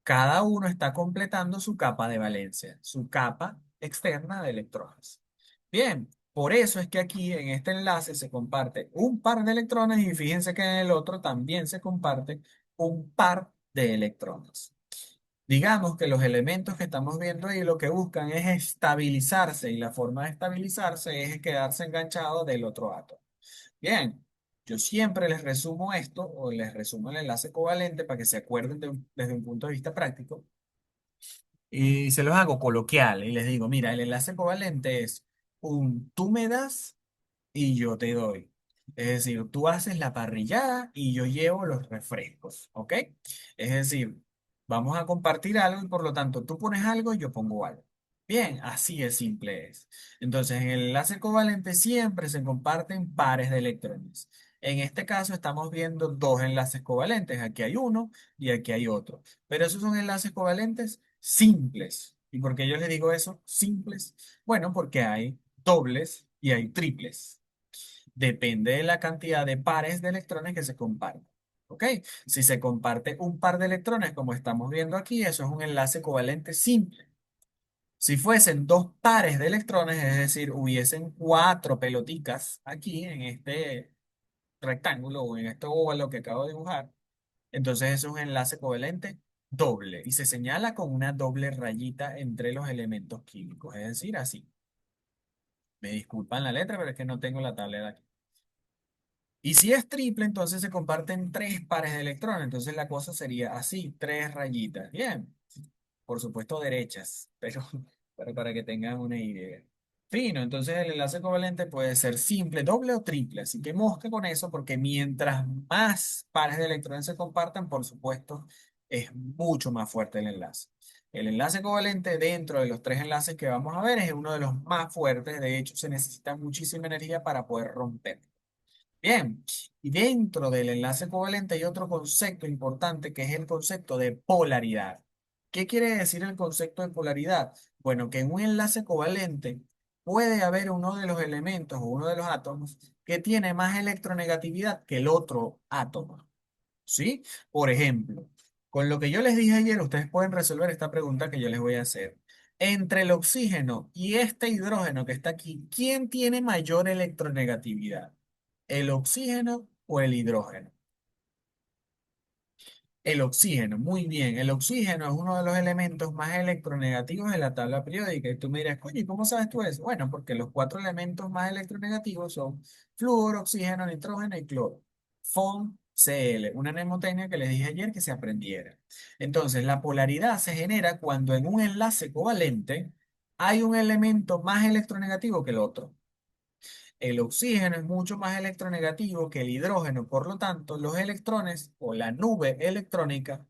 Cada uno está completando su capa de valencia, su capa externa de electrones. Bien, por eso es que aquí en este enlace se comparte un par de electrones y fíjense que en el otro también se comparte un par de electrones. Digamos que los elementos que estamos viendo ahí lo que buscan es estabilizarse y la forma de estabilizarse es quedarse enganchado del otro átomo. Bien, yo siempre les resumo esto o les resumo el enlace covalente para que se acuerden desde un punto de vista práctico y se los hago coloquial y les digo, mira, el enlace covalente es un tú me das y yo te doy. Es decir, tú haces la parrillada y yo llevo los refrescos, ¿ok? Es decir, vamos a compartir algo y por lo tanto tú pones algo y yo pongo algo. Bien, así de simple es. Entonces, en el enlace covalente siempre se comparten pares de electrones. En este caso estamos viendo dos enlaces covalentes. Aquí hay uno y aquí hay otro. Pero esos son enlaces covalentes simples. ¿Y por qué yo les digo eso? Simples. Bueno, porque hay dobles y hay triples. Depende de la cantidad de pares de electrones que se comparten. ¿Ok? Si se comparte un par de electrones, como estamos viendo aquí, eso es un enlace covalente simple. Si fuesen dos pares de electrones, es decir, hubiesen cuatro peloticas aquí en este rectángulo o en este óvalo que acabo de dibujar, entonces es un enlace covalente doble y se señala con una doble rayita entre los elementos químicos, es decir, así. Me disculpan la letra, pero es que no tengo la tablera aquí. Y si es triple, entonces se comparten tres pares de electrones. Entonces la cosa sería así, tres rayitas. Bien, por supuesto derechas, pero para que tengan una idea. Fino, entonces el enlace covalente puede ser simple, doble o triple. Así que mosca con eso, porque mientras más pares de electrones se compartan, por supuesto, es mucho más fuerte el enlace. El enlace covalente dentro de los tres enlaces que vamos a ver es uno de los más fuertes. De hecho, se necesita muchísima energía para poder romper. Bien, y dentro del enlace covalente hay otro concepto importante que es el concepto de polaridad. ¿Qué quiere decir el concepto de polaridad? Bueno, que en un enlace covalente puede haber uno de los elementos o uno de los átomos que tiene más electronegatividad que el otro átomo. ¿Sí? Por ejemplo, con lo que yo les dije ayer, ustedes pueden resolver esta pregunta que yo les voy a hacer. Entre el oxígeno y este hidrógeno que está aquí, ¿quién tiene mayor electronegatividad? ¿El oxígeno o el hidrógeno? El oxígeno, muy bien. El oxígeno es uno de los elementos más electronegativos de la tabla periódica. Y tú me dirás, oye, ¿cómo sabes tú eso? Bueno, porque los cuatro elementos más electronegativos son flúor, oxígeno, nitrógeno y cloro. FON-Cl, una mnemotecnia que les dije ayer que se aprendiera. Entonces, la polaridad se genera cuando en un enlace covalente hay un elemento más electronegativo que el otro. El oxígeno es mucho más electronegativo que el hidrógeno, por lo tanto, los electrones o la nube electrónica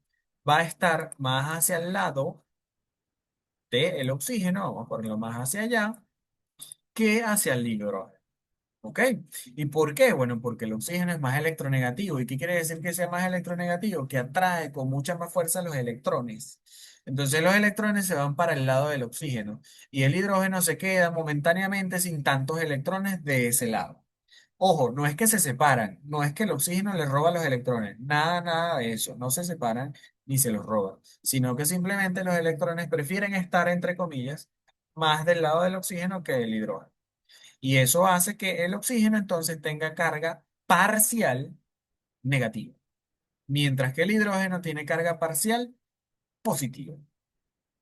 va a estar más hacia el lado del oxígeno, vamos a ponerlo más hacia allá, que hacia el hidrógeno. ¿Ok? ¿Y por qué? Bueno, porque el oxígeno es más electronegativo. ¿Y qué quiere decir que sea más electronegativo? Que atrae con mucha más fuerza los electrones. Entonces los electrones se van para el lado del oxígeno y el hidrógeno se queda momentáneamente sin tantos electrones de ese lado. Ojo, no es que se separan, no es que el oxígeno le roba los electrones, nada, nada de eso, no se separan ni se los roban, sino que simplemente los electrones prefieren estar, entre comillas, más del lado del oxígeno que del hidrógeno. Y eso hace que el oxígeno entonces tenga carga parcial negativa, mientras que el hidrógeno tiene carga parcial positiva.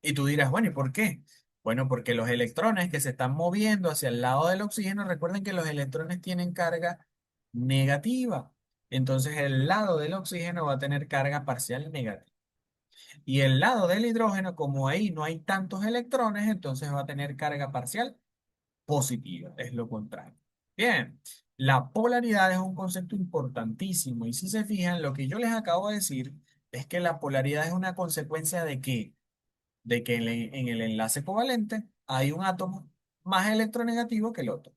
Y tú dirás, bueno, ¿y por qué? Bueno, porque los electrones que se están moviendo hacia el lado del oxígeno, recuerden que los electrones tienen carga negativa. Entonces el lado del oxígeno va a tener carga parcial negativa. Y el lado del hidrógeno, como ahí no hay tantos electrones, entonces va a tener carga parcial positiva. Es lo contrario. Bien, la polaridad es un concepto importantísimo. Y si se fijan, lo que yo les acabo de decir es que la polaridad es una consecuencia de qué, de que en el enlace covalente hay un átomo más electronegativo que el otro.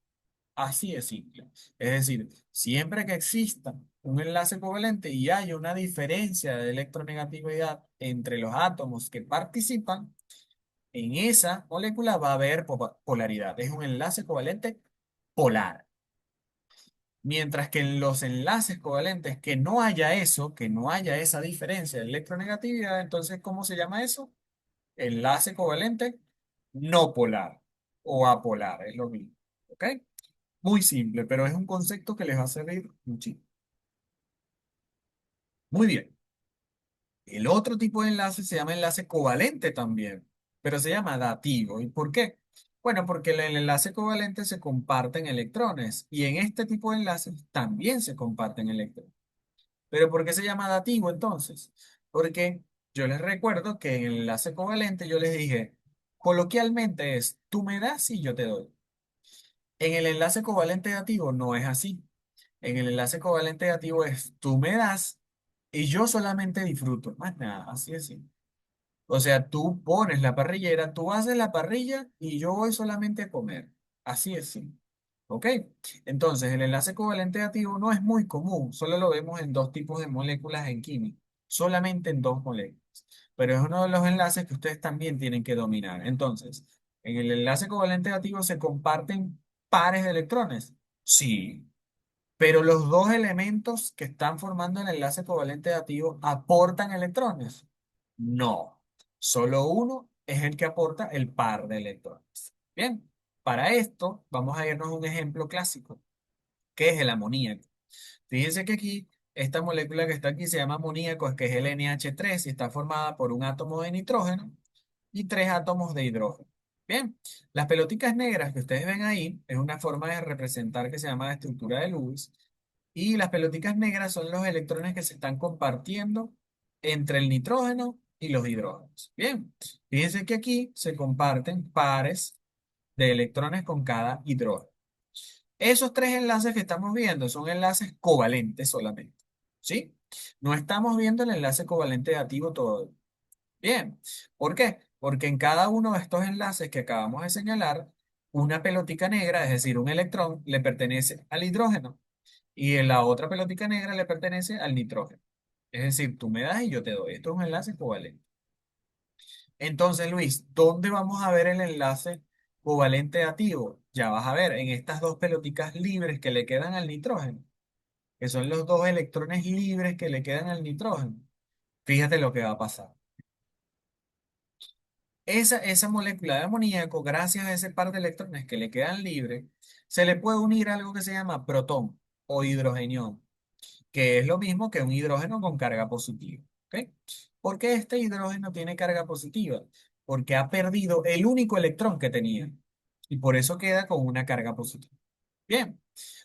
Así de simple. Es decir, siempre que exista un enlace covalente y haya una diferencia de electronegatividad entre los átomos que participan, en esa molécula va a haber polaridad. Es un enlace covalente polar. Mientras que en los enlaces covalentes que no haya eso, que no haya esa diferencia de electronegatividad, entonces, ¿cómo se llama eso? Enlace covalente no polar o apolar, es lo mismo. ¿Ok? Muy simple, pero es un concepto que les va a servir muchísimo. Muy bien. El otro tipo de enlace se llama enlace covalente también, pero se llama dativo. ¿Y por qué? Bueno, porque en el enlace covalente se comparten electrones y en este tipo de enlaces también se comparten electrones. ¿Pero por qué se llama dativo entonces? Porque yo les recuerdo que en el enlace covalente yo les dije, coloquialmente es, tú me das y yo te doy. En el enlace covalente dativo no es así. En el enlace covalente dativo es, tú me das y yo solamente disfruto. Más nada, así es. O sea, tú pones la parrillera, tú haces la parrilla y yo voy solamente a comer. Así es, sí. ¿Ok? Entonces, el enlace covalente activo no es muy común, solo lo vemos en dos tipos de moléculas en química, solamente en dos moléculas. Pero es uno de los enlaces que ustedes también tienen que dominar. Entonces, en el enlace covalente activo se comparten pares de electrones. Sí, pero los dos elementos que están formando el enlace covalente activo aportan electrones. No, solo uno es el que aporta el par de electrones. Bien, para esto vamos a irnos a un ejemplo clásico, que es el amoníaco. Fíjense que aquí, esta molécula que está aquí se llama amoníaco, es que es el NH3 y está formada por un átomo de nitrógeno y tres átomos de hidrógeno. Bien, las pelotitas negras que ustedes ven ahí es una forma de representar que se llama la estructura de Lewis. Y las pelotitas negras son los electrones que se están compartiendo entre el nitrógeno y los hidrógenos. Bien, fíjense que aquí se comparten pares de electrones con cada hidrógeno. Esos tres enlaces que estamos viendo son enlaces covalentes solamente, ¿sí? No estamos viendo el enlace covalente activo todo. Bien, ¿por qué? Porque en cada uno de estos enlaces que acabamos de señalar, una pelotica negra, es decir, un electrón, le pertenece al hidrógeno y en la otra pelotica negra le pertenece al nitrógeno. Es decir, tú me das y yo te doy. Esto es un enlace covalente. Entonces, Luis, ¿dónde vamos a ver el enlace covalente activo? Ya vas a ver en estas dos peloticas libres que le quedan al nitrógeno, que son los dos electrones libres que le quedan al nitrógeno. Fíjate lo que va a pasar. Esa molécula de amoníaco, gracias a ese par de electrones que le quedan libres, se le puede unir algo que se llama protón o hidrogenión, que es lo mismo que un hidrógeno con carga positiva. ¿Ok? ¿Por qué este hidrógeno tiene carga positiva? Porque ha perdido el único electrón que tenía y por eso queda con una carga positiva. Bien,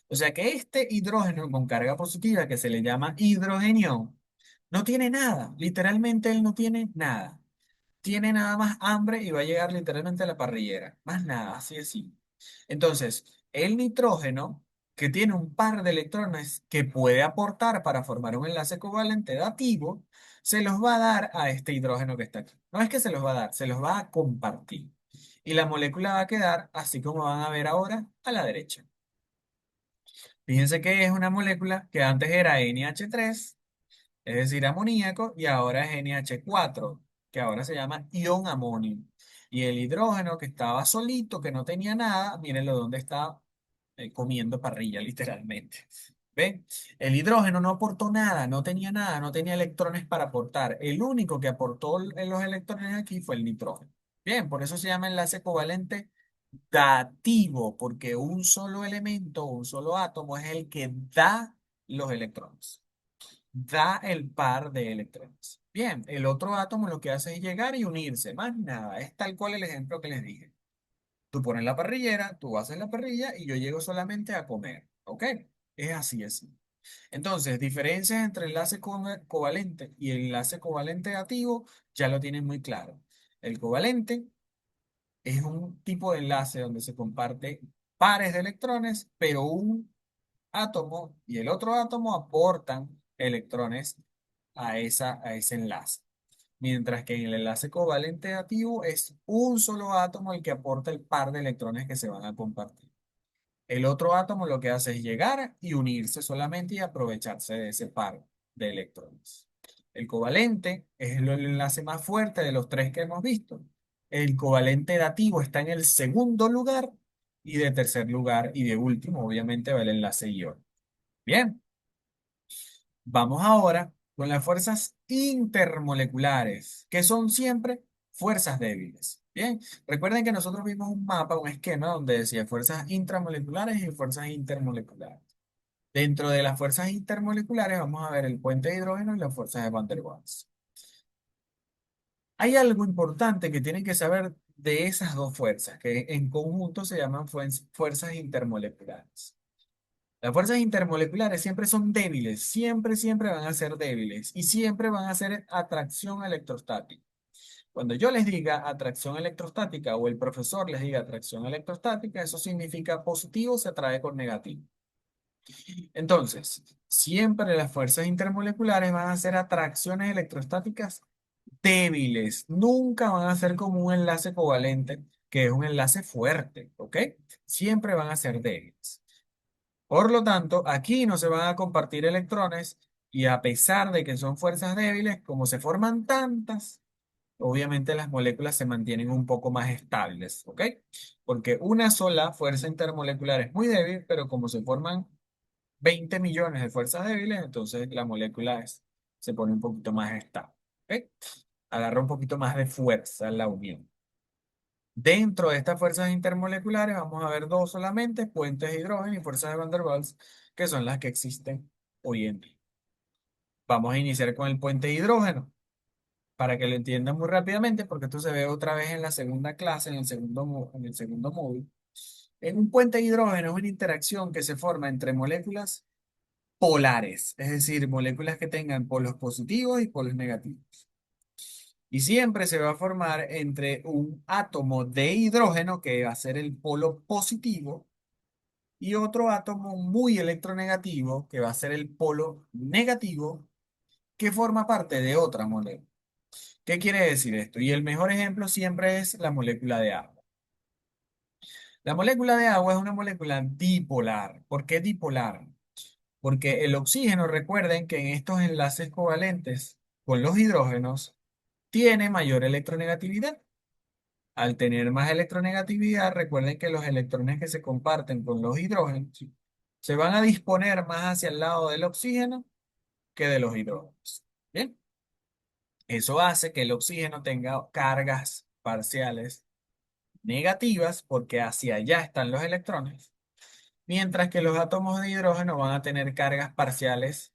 o sea que este hidrógeno con carga positiva, que se le llama hidrogenión, no tiene nada, literalmente él no tiene nada. Tiene nada más hambre y va a llegar literalmente a la parrillera, más nada, así es así. Entonces, el nitrógeno, que tiene un par de electrones que puede aportar para formar un enlace covalente dativo, se los va a dar a este hidrógeno que está aquí. No es que se los va a dar, se los va a compartir. Y la molécula va a quedar así como van a ver ahora a la derecha. Fíjense que es una molécula que antes era NH3, es decir, amoníaco, y ahora es NH4, que ahora se llama ion amonio. Y el hidrógeno que estaba solito, que no tenía nada, mírenlo dónde está comiendo parrilla, literalmente. ¿Ven? El hidrógeno no aportó nada, no tenía nada, no tenía electrones para aportar. El único que aportó los electrones aquí fue el nitrógeno. Bien, por eso se llama enlace covalente dativo, porque un solo elemento, un solo átomo es el que da los electrones, da el par de electrones. Bien, el otro átomo lo que hace es llegar y unirse, más nada, es tal cual el ejemplo que les dije. Tú pones la parrillera, tú haces la parrilla y yo llego solamente a comer, ¿ok? Es así, así. Entonces, diferencias entre enlace covalente y el enlace covalente activo ya lo tienen muy claro. El covalente es un tipo de enlace donde se comparte pares de electrones, pero un átomo y el otro átomo aportan electrones a ese enlace. Mientras que en el enlace covalente activo es un solo átomo el que aporta el par de electrones que se van a compartir. El otro átomo lo que hace es llegar y unirse solamente y aprovecharse de ese par de electrones. El covalente es el enlace más fuerte de los tres que hemos visto. El covalente dativo está en el segundo lugar y de tercer lugar y de último obviamente va el enlace ion. Bien, vamos ahora con las fuerzas intermoleculares, que son siempre fuerzas débiles. Bien, recuerden que nosotros vimos un mapa, un esquema donde decía fuerzas intramoleculares y fuerzas intermoleculares. Dentro de las fuerzas intermoleculares vamos a ver el puente de hidrógeno y las fuerzas de Van der Waals. Hay algo importante que tienen que saber de esas dos fuerzas, que en conjunto se llaman fuerzas intermoleculares. Las fuerzas intermoleculares siempre son débiles, siempre, siempre van a ser débiles y siempre van a ser atracción electrostática. Cuando yo les diga atracción electrostática o el profesor les diga atracción electrostática, eso significa positivo se atrae con negativo. Entonces, siempre las fuerzas intermoleculares van a ser atracciones electrostáticas débiles, nunca van a ser como un enlace covalente, que es un enlace fuerte, ¿ok? Siempre van a ser débiles. Por lo tanto, aquí no se van a compartir electrones y a pesar de que son fuerzas débiles, como se forman tantas, obviamente las moléculas se mantienen un poco más estables, ¿ok? Porque una sola fuerza intermolecular es muy débil, pero como se forman 20 millones de fuerzas débiles, entonces la molécula se pone un poquito más estable, ¿ok? Agarra un poquito más de fuerza en la unión. Dentro de estas fuerzas intermoleculares vamos a ver dos solamente, puentes de hidrógeno y fuerzas de Van der Waals, que son las que existen hoy en día. Vamos a iniciar con el puente de hidrógeno, para que lo entiendan muy rápidamente, porque esto se ve otra vez en la segunda clase, en el segundo módulo. En un puente de hidrógeno es una interacción que se forma entre moléculas polares, es decir, moléculas que tengan polos positivos y polos negativos. Y siempre se va a formar entre un átomo de hidrógeno, que va a ser el polo positivo, y otro átomo muy electronegativo, que va a ser el polo negativo, que forma parte de otra molécula. ¿Qué quiere decir esto? Y el mejor ejemplo siempre es la molécula de agua. La molécula de agua es una molécula dipolar. ¿Por qué dipolar? Porque el oxígeno, recuerden que en estos enlaces covalentes con los hidrógenos, tiene mayor electronegatividad. Al tener más electronegatividad, recuerden que los electrones que se comparten con los hidrógenos se van a disponer más hacia el lado del oxígeno que de los hidrógenos. Bien, eso hace que el oxígeno tenga cargas parciales negativas porque hacia allá están los electrones, mientras que los átomos de hidrógeno van a tener cargas parciales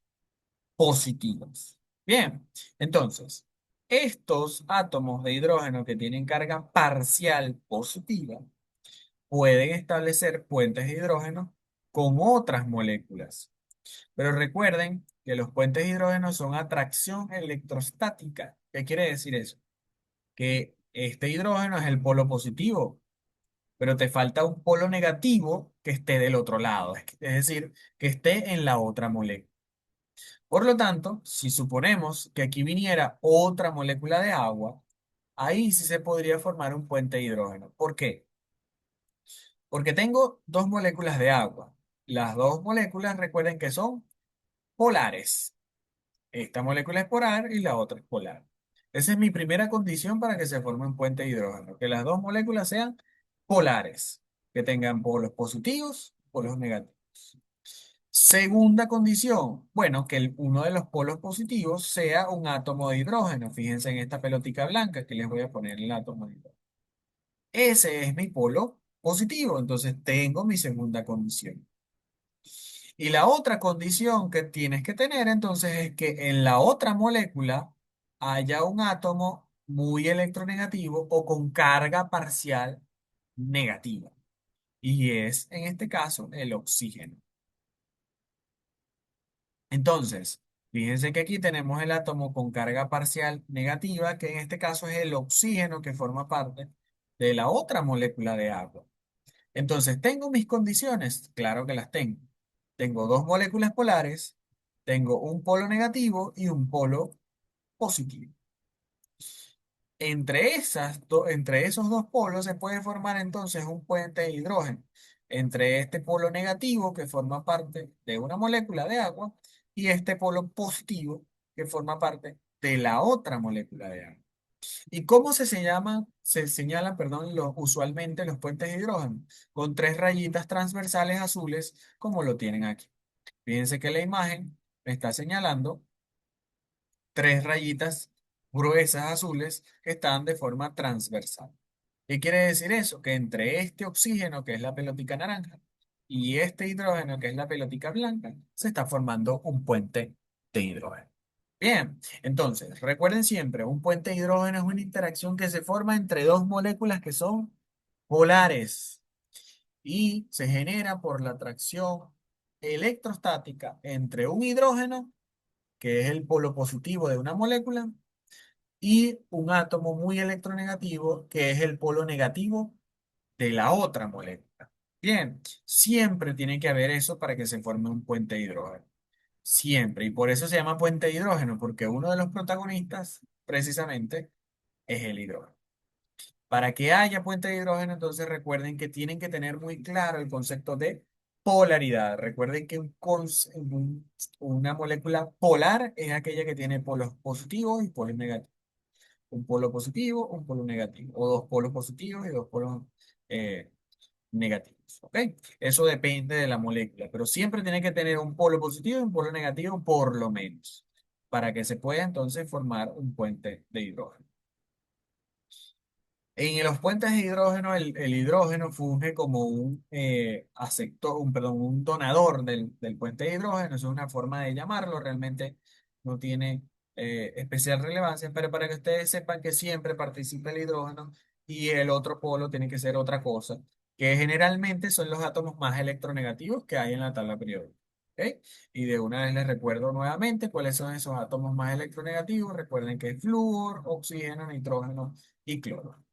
positivas. Bien, entonces, estos átomos de hidrógeno que tienen carga parcial positiva pueden establecer puentes de hidrógeno con otras moléculas. Pero recuerden que los puentes de hidrógeno son atracción electrostática. ¿Qué quiere decir eso? Que este hidrógeno es el polo positivo, pero te falta un polo negativo que esté del otro lado, es decir, que esté en la otra molécula. Por lo tanto, si suponemos que aquí viniera otra molécula de agua, ahí sí se podría formar un puente de hidrógeno. ¿Por qué? Porque tengo dos moléculas de agua. Las dos moléculas, recuerden que son polares. Esta molécula es polar y la otra es polar. Esa es mi primera condición para que se forme un puente de hidrógeno, que las dos moléculas sean polares, que tengan polos positivos, polos negativos. Segunda condición, bueno, que uno de los polos positivos sea un átomo de hidrógeno. Fíjense en esta pelotica blanca que les voy a poner el átomo de hidrógeno. Ese es mi polo positivo, entonces tengo mi segunda condición. Y la otra condición que tienes que tener entonces es que en la otra molécula haya un átomo muy electronegativo o con carga parcial negativa. Y es en este caso el oxígeno. Entonces, fíjense que aquí tenemos el átomo con carga parcial negativa, que en este caso es el oxígeno que forma parte de la otra molécula de agua. Entonces, ¿tengo mis condiciones? Claro que las tengo. Tengo dos moléculas polares, tengo un polo negativo y un polo positivo. Entre esos dos polos se puede formar entonces un puente de hidrógeno entre este polo negativo que forma parte de una molécula de agua y este polo positivo que forma parte de la otra molécula de agua. ¿Y cómo se señalan, perdón, usualmente los puentes de hidrógeno? Con tres rayitas transversales azules, como lo tienen aquí. Fíjense que la imagen me está señalando tres rayitas gruesas azules que están de forma transversal. ¿Qué quiere decir eso? Que entre este oxígeno, que es la pelotica naranja, y este hidrógeno, que es la pelotica blanca, se está formando un puente de hidrógeno. Bien, entonces, recuerden siempre, un puente de hidrógeno es una interacción que se forma entre dos moléculas que son polares y se genera por la atracción electrostática entre un hidrógeno, que es el polo positivo de una molécula, y un átomo muy electronegativo, que es el polo negativo de la otra molécula. Bien, siempre tiene que haber eso para que se forme un puente de hidrógeno. Siempre. Y por eso se llama puente de hidrógeno, porque uno de los protagonistas, precisamente, es el hidrógeno. Para que haya puente de hidrógeno, entonces recuerden que tienen que tener muy claro el concepto de polaridad. Recuerden que una molécula polar es aquella que tiene polos positivos y polos negativos. Un polo positivo, un polo negativo, o dos polos positivos y dos polos eh, negativos. ¿Ok? Eso depende de la molécula, pero siempre tiene que tener un polo positivo y un polo negativo por lo menos, para que se pueda entonces formar un puente de hidrógeno. En los puentes de hidrógeno, el hidrógeno funge como un perdón, un donador del puente de hidrógeno. Eso es una forma de llamarlo. Realmente no tiene especial relevancia, pero para que ustedes sepan que siempre participa el hidrógeno y el otro polo tiene que ser otra cosa, que generalmente son los átomos más electronegativos que hay en la tabla periódica. ¿Ok? Y de una vez les recuerdo nuevamente cuáles son esos átomos más electronegativos. Recuerden que es flúor, oxígeno, nitrógeno y cloro.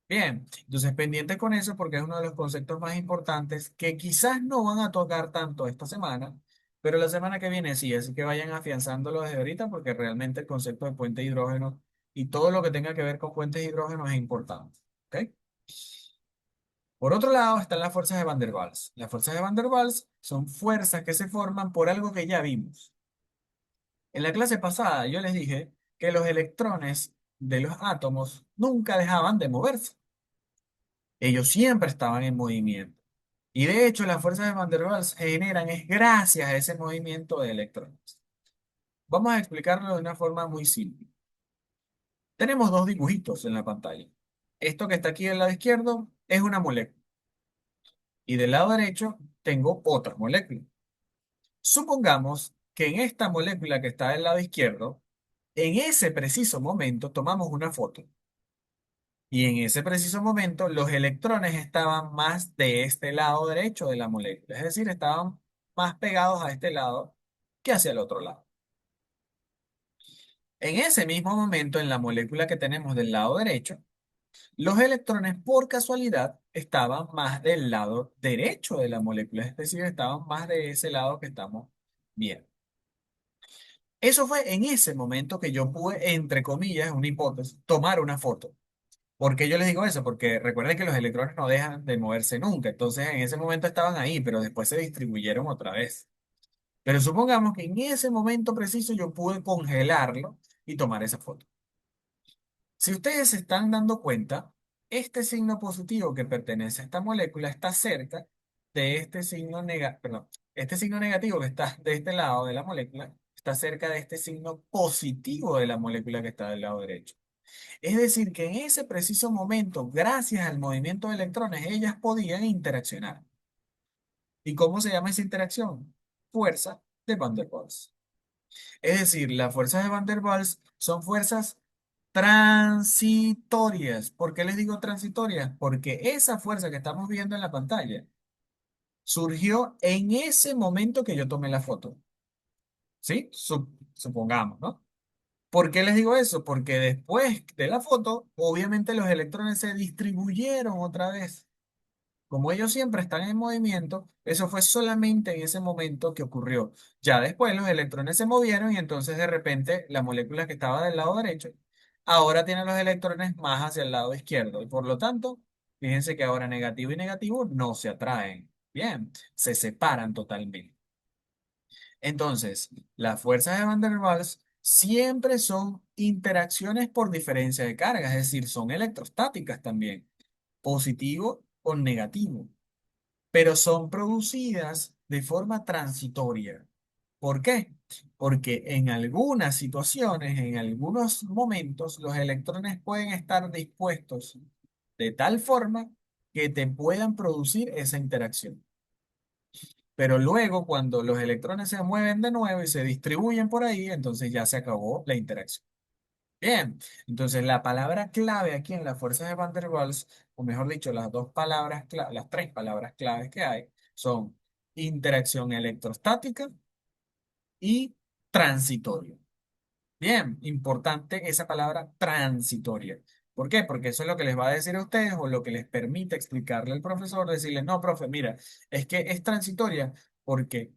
Bien, entonces pendiente con eso porque es uno de los conceptos más importantes que quizás no van a tocar tanto esta semana, pero la semana que viene sí, así que vayan afianzándolo desde ahorita porque realmente el concepto de puente de hidrógeno y todo lo que tenga que ver con puentes de hidrógeno es importante. ¿Ok? Por otro lado están las fuerzas de Van der Waals. Las fuerzas de Van der Waals son fuerzas que se forman por algo que ya vimos. En la clase pasada yo les dije que los electrones de los átomos nunca dejaban de moverse. Ellos siempre estaban en movimiento. Y de hecho, las fuerzas de Van der Waals se generan es gracias a ese movimiento de electrones. Vamos a explicarlo de una forma muy simple. Tenemos dos dibujitos en la pantalla. Esto que está aquí del lado izquierdo es una molécula y del lado derecho tengo otra molécula. Supongamos que en esta molécula que está del lado izquierdo, en ese preciso momento tomamos una foto. Y en ese preciso momento, los electrones estaban más de este lado derecho de la molécula, es decir, estaban más pegados a este lado que hacia el otro lado. En ese mismo momento, en la molécula que tenemos del lado derecho, los electrones por casualidad estaban más del lado derecho de la molécula, es decir, estaban más de ese lado que estamos viendo. Eso fue en ese momento que yo pude, entre comillas, una hipótesis, tomar una foto. ¿Por qué yo les digo eso? Porque recuerden que los electrones no dejan de moverse nunca. Entonces, en ese momento estaban ahí, pero después se distribuyeron otra vez. Pero supongamos que en ese momento preciso yo pude congelarlo y tomar esa foto. Si ustedes se están dando cuenta, este signo positivo que pertenece a esta molécula está cerca de este signo perdón, este signo negativo que está de este lado de la molécula está cerca de este signo positivo de la molécula que está del lado derecho. Es decir, que en ese preciso momento, gracias al movimiento de electrones, ellas podían interaccionar. ¿Y cómo se llama esa interacción? Fuerza de Van der Waals. Es decir, las fuerzas de Van der Waals son fuerzas transitorias. ¿Por qué les digo transitorias? Porque esa fuerza que estamos viendo en la pantalla surgió en ese momento que yo tomé la foto. ¿Sí? Supongamos, ¿no? ¿Por qué les digo eso? Porque después de la foto, obviamente los electrones se distribuyeron otra vez. Como ellos siempre están en movimiento, eso fue solamente en ese momento que ocurrió. Ya después los electrones se movieron y entonces de repente la molécula que estaba del lado derecho ahora tiene los electrones más hacia el lado izquierdo y por lo tanto, fíjense que ahora negativo y negativo no se atraen. Bien, se separan totalmente. Entonces, las fuerzas de Van der Waals siempre son interacciones por diferencia de carga, es decir, son electrostáticas también, positivo o negativo, pero son producidas de forma transitoria. ¿Por qué? Porque en algunas situaciones, en algunos momentos, los electrones pueden estar dispuestos de tal forma que te puedan producir esa interacción. Pero luego, cuando los electrones se mueven de nuevo y se distribuyen por ahí, entonces ya se acabó la interacción. Bien, entonces la palabra clave aquí en las fuerzas de Van der Waals, o mejor dicho, las dos palabras, las tres palabras claves que hay, son interacción electrostática y transitorio. Bien, importante esa palabra transitoria. ¿Por qué? Porque eso es lo que les va a decir a ustedes o lo que les permite explicarle al profesor, decirle, no, profe, mira, es que es transitoria porque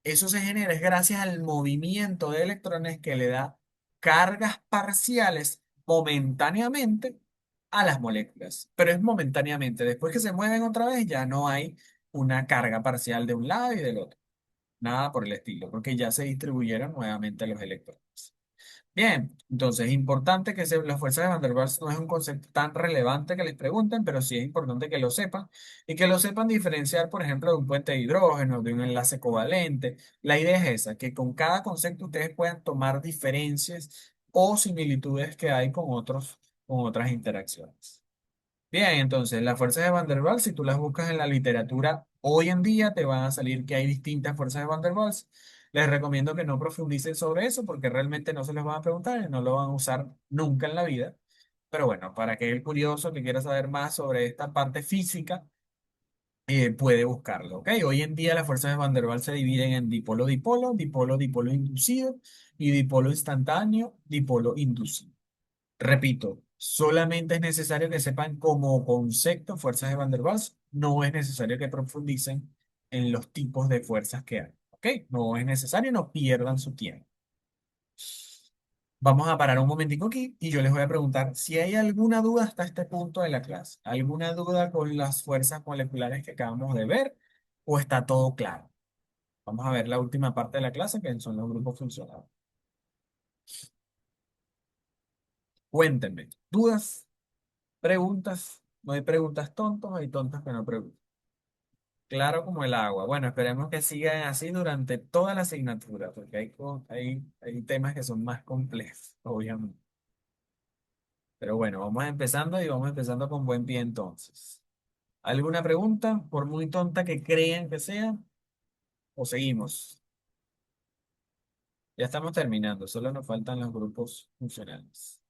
eso se genera es gracias al movimiento de electrones que le da cargas parciales momentáneamente a las moléculas. Pero es momentáneamente. Después que se mueven otra vez, ya no hay una carga parcial de un lado y del otro. Nada por el estilo, porque ya se distribuyeron nuevamente los electrones. Bien, entonces es importante que las fuerzas de Van der Waals no es un concepto tan relevante que les pregunten, pero sí es importante que lo sepan y que lo sepan diferenciar, por ejemplo, de un puente de hidrógeno, de un enlace covalente. La idea es esa, que con cada concepto ustedes puedan tomar diferencias o similitudes que hay con otras interacciones. Bien, entonces las fuerzas de Van der Waals, si tú las buscas en la literatura hoy en día, te van a salir que hay distintas fuerzas de Van der Waals. Les recomiendo que no profundicen sobre eso porque realmente no se les van a preguntar y no lo van a usar nunca en la vida. Pero bueno, para aquel curioso que quiera saber más sobre esta parte física, puede buscarlo, ¿ok? Hoy en día las fuerzas de Van der Waals se dividen en dipolo-dipolo, dipolo-dipolo inducido y dipolo instantáneo, dipolo inducido. Repito, solamente es necesario que sepan como concepto fuerzas de Van der Waals, no es necesario que profundicen en los tipos de fuerzas que hay, ¿ok? No es necesario, no pierdan su tiempo. Vamos a parar un momentico aquí y yo les voy a preguntar si hay alguna duda hasta este punto de la clase, alguna duda con las fuerzas moleculares que acabamos de ver o está todo claro. Vamos a ver la última parte de la clase que son los grupos funcionales. Cuéntenme, ¿dudas? ¿Preguntas? No hay preguntas tontas, hay tontas que no preguntan. Claro como el agua. Bueno, esperemos que sigan así durante toda la asignatura, porque hay temas que son más complejos, obviamente. Pero bueno, vamos empezando y vamos empezando con buen pie entonces. ¿Alguna pregunta, por muy tonta que crean que sea? ¿O seguimos? Ya estamos terminando, solo nos faltan los grupos funcionales.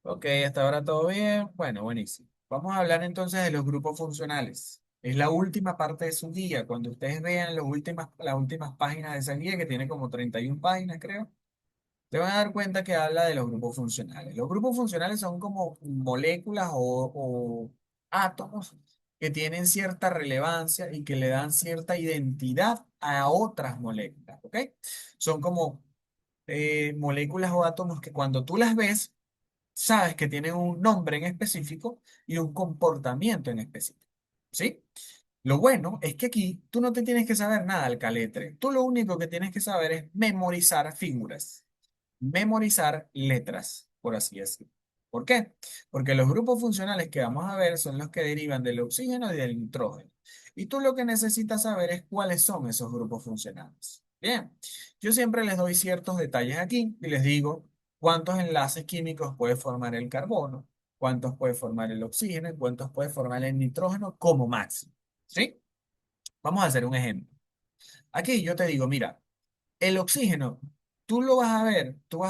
Ok, hasta ahora todo bien. Bueno, buenísimo. Vamos a hablar entonces de los grupos funcionales. Es la última parte de su guía. Cuando ustedes vean las últimas páginas de esa guía, que tiene como 31 páginas, creo, se van a dar cuenta que habla de los grupos funcionales. Los grupos funcionales son como moléculas o átomos que tienen cierta relevancia y que le dan cierta identidad a otras moléculas, ¿ok? Son como moléculas o átomos que cuando tú las ves, sabes que tienen un nombre en específico y un comportamiento en específico, ¿sí? Lo bueno es que aquí tú no te tienes que saber nada al caletre. Tú lo único que tienes que saber es memorizar figuras, memorizar letras, por así decirlo. ¿Por qué? Porque los grupos funcionales que vamos a ver son los que derivan del oxígeno y del nitrógeno. Y tú lo que necesitas saber es cuáles son esos grupos funcionales. Bien, yo siempre les doy ciertos detalles aquí y les digo cuántos enlaces químicos puede formar el carbono, cuántos puede formar el oxígeno y cuántos puede formar el nitrógeno como máximo. ¿Sí? Vamos a hacer un ejemplo. Aquí yo te digo, mira, el oxígeno, tú vas a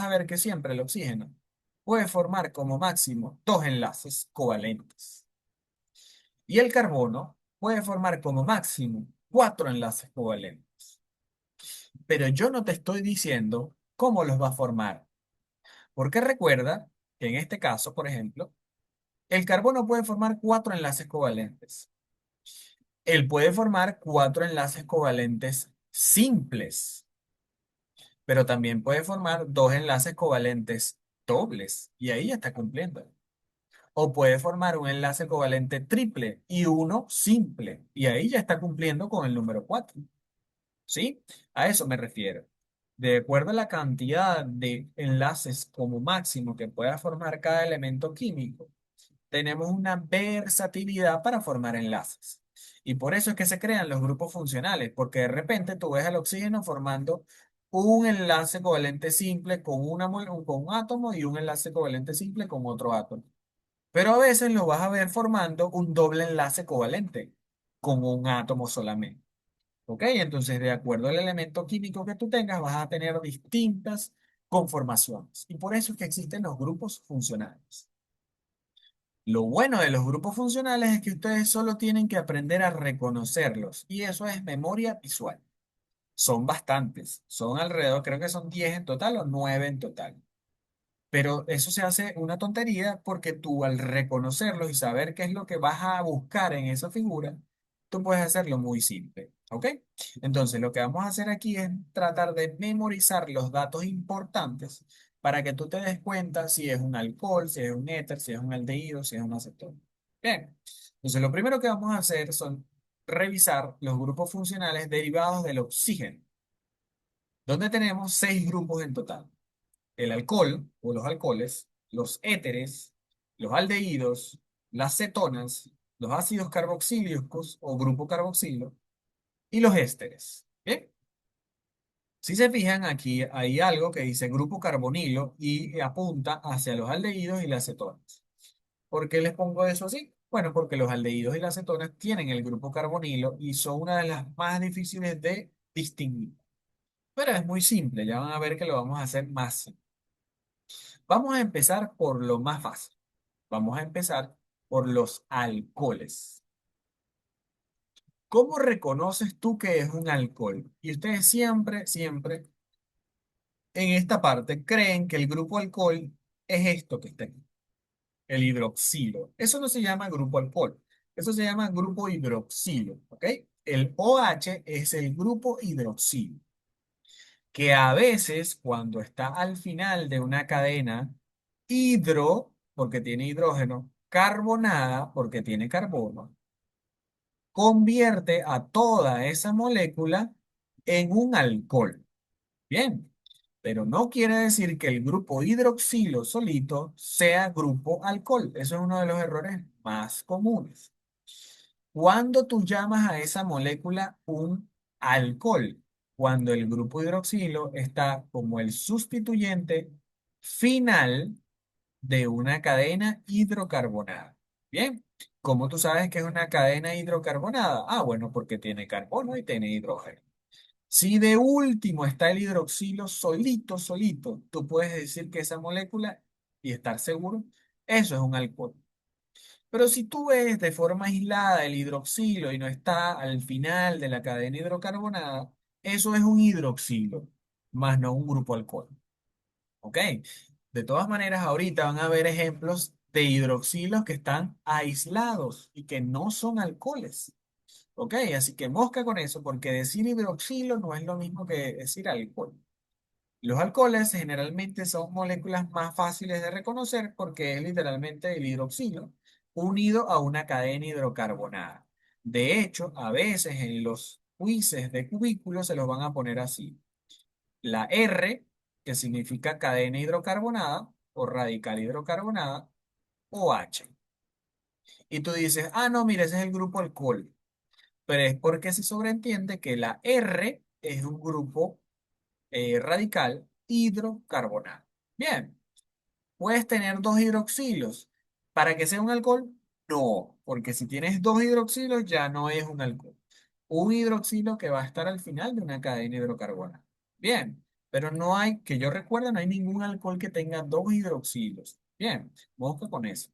ver que siempre el oxígeno puede formar como máximo dos enlaces covalentes. Y el carbono puede formar como máximo cuatro enlaces covalentes. Pero yo no te estoy diciendo cómo los va a formar. Porque recuerda que en este caso, por ejemplo, el carbono puede formar cuatro enlaces covalentes. Él puede formar cuatro enlaces covalentes simples, pero también puede formar dos enlaces covalentes dobles y ahí ya está cumpliendo. O puede formar un enlace covalente triple y uno simple y ahí ya está cumpliendo con el número 4. ¿Sí? A eso me refiero. De acuerdo a la cantidad de enlaces como máximo que pueda formar cada elemento químico, tenemos una versatilidad para formar enlaces. Y por eso es que se crean los grupos funcionales, porque de repente tú ves al oxígeno formando un enlace covalente simple con un átomo y un enlace covalente simple con otro átomo. Pero a veces lo vas a ver formando un doble enlace covalente con un átomo solamente. ¿Ok? Entonces, de acuerdo al elemento químico que tú tengas, vas a tener distintas conformaciones. Y por eso es que existen los grupos funcionales. Lo bueno de los grupos funcionales es que ustedes solo tienen que aprender a reconocerlos y eso es memoria visual. Son bastantes, son alrededor, creo que son 10 en total o 9 en total. Pero eso se hace una tontería porque tú al reconocerlos y saber qué es lo que vas a buscar en esa figura, tú puedes hacerlo muy simple. ¿Ok? Entonces lo que vamos a hacer aquí es tratar de memorizar los datos importantes para que tú te des cuenta si es un alcohol, si es un éter, si es un aldehído, si es un acetona. Bien. Entonces lo primero que vamos a hacer son revisar los grupos funcionales derivados del oxígeno, donde tenemos 6 grupos en total: el alcohol o los alcoholes, los éteres, los aldehídos, las cetonas, los ácidos carboxílicos o grupo carboxilo y los ésteres. Bien, si se fijan aquí hay algo que dice grupo carbonilo y apunta hacia los aldehídos y las cetonas. ¿Por qué les pongo eso así? Bueno, porque los aldehídos y las cetonas tienen el grupo carbonilo y son una de las más difíciles de distinguir. Pero es muy simple, ya van a ver que lo vamos a hacer más simple. Vamos a empezar por lo más fácil. Vamos a empezar por los alcoholes. ¿Cómo reconoces tú que es un alcohol? Y ustedes siempre, siempre en esta parte creen que el grupo alcohol es esto que está aquí, el hidroxilo. Eso no se llama grupo alcohol, eso se llama grupo hidroxilo, ¿ok? El OH es el grupo hidroxilo, que a veces cuando está al final de una cadena hidro, porque tiene hidrógeno, carbonada, porque tiene carbono, convierte a toda esa molécula en un alcohol. Bien, pero no quiere decir que el grupo hidroxilo solito sea grupo alcohol. Eso es uno de los errores más comunes. Cuando tú llamas a esa molécula un alcohol, cuando el grupo hidroxilo está como el sustituyente final de una cadena hidrocarbonada. Bien, ¿cómo tú sabes que es una cadena hidrocarbonada? Ah, bueno, porque tiene carbono y tiene hidrógeno. Si de último está el hidroxilo solito, solito, tú puedes decir que esa molécula, y estar seguro, eso es un alcohol. Pero si tú ves de forma aislada el hidroxilo y no está al final de la cadena hidrocarbonada, eso es un hidroxilo, más no un grupo alcohol. ¿Ok? De todas maneras, ahorita van a ver ejemplos de hidroxilos que están aislados y que no son alcoholes. ¿Ok? Así que mosca con eso, porque decir hidroxilo no es lo mismo que decir alcohol. Los alcoholes generalmente son moléculas más fáciles de reconocer porque es literalmente el hidroxilo unido a una cadena hidrocarbonada. De hecho, a veces en los quizzes de cubículos se los van a poner así. La R, que significa cadena hidrocarbonada o radical hidrocarbonada, o H. Y tú dices, ah, no, mira, ese es el grupo alcohol. Pero es porque se sobreentiende que la R es un grupo radical hidrocarbonado. Bien, puedes tener dos hidroxilos. ¿Para que sea un alcohol? No, porque si tienes dos hidroxilos ya no es un alcohol. Un hidroxilo que va a estar al final de una cadena hidrocarbonada. Bien, pero no hay, que yo recuerde, no hay ningún alcohol que tenga dos hidroxilos. Bien, vamos con eso.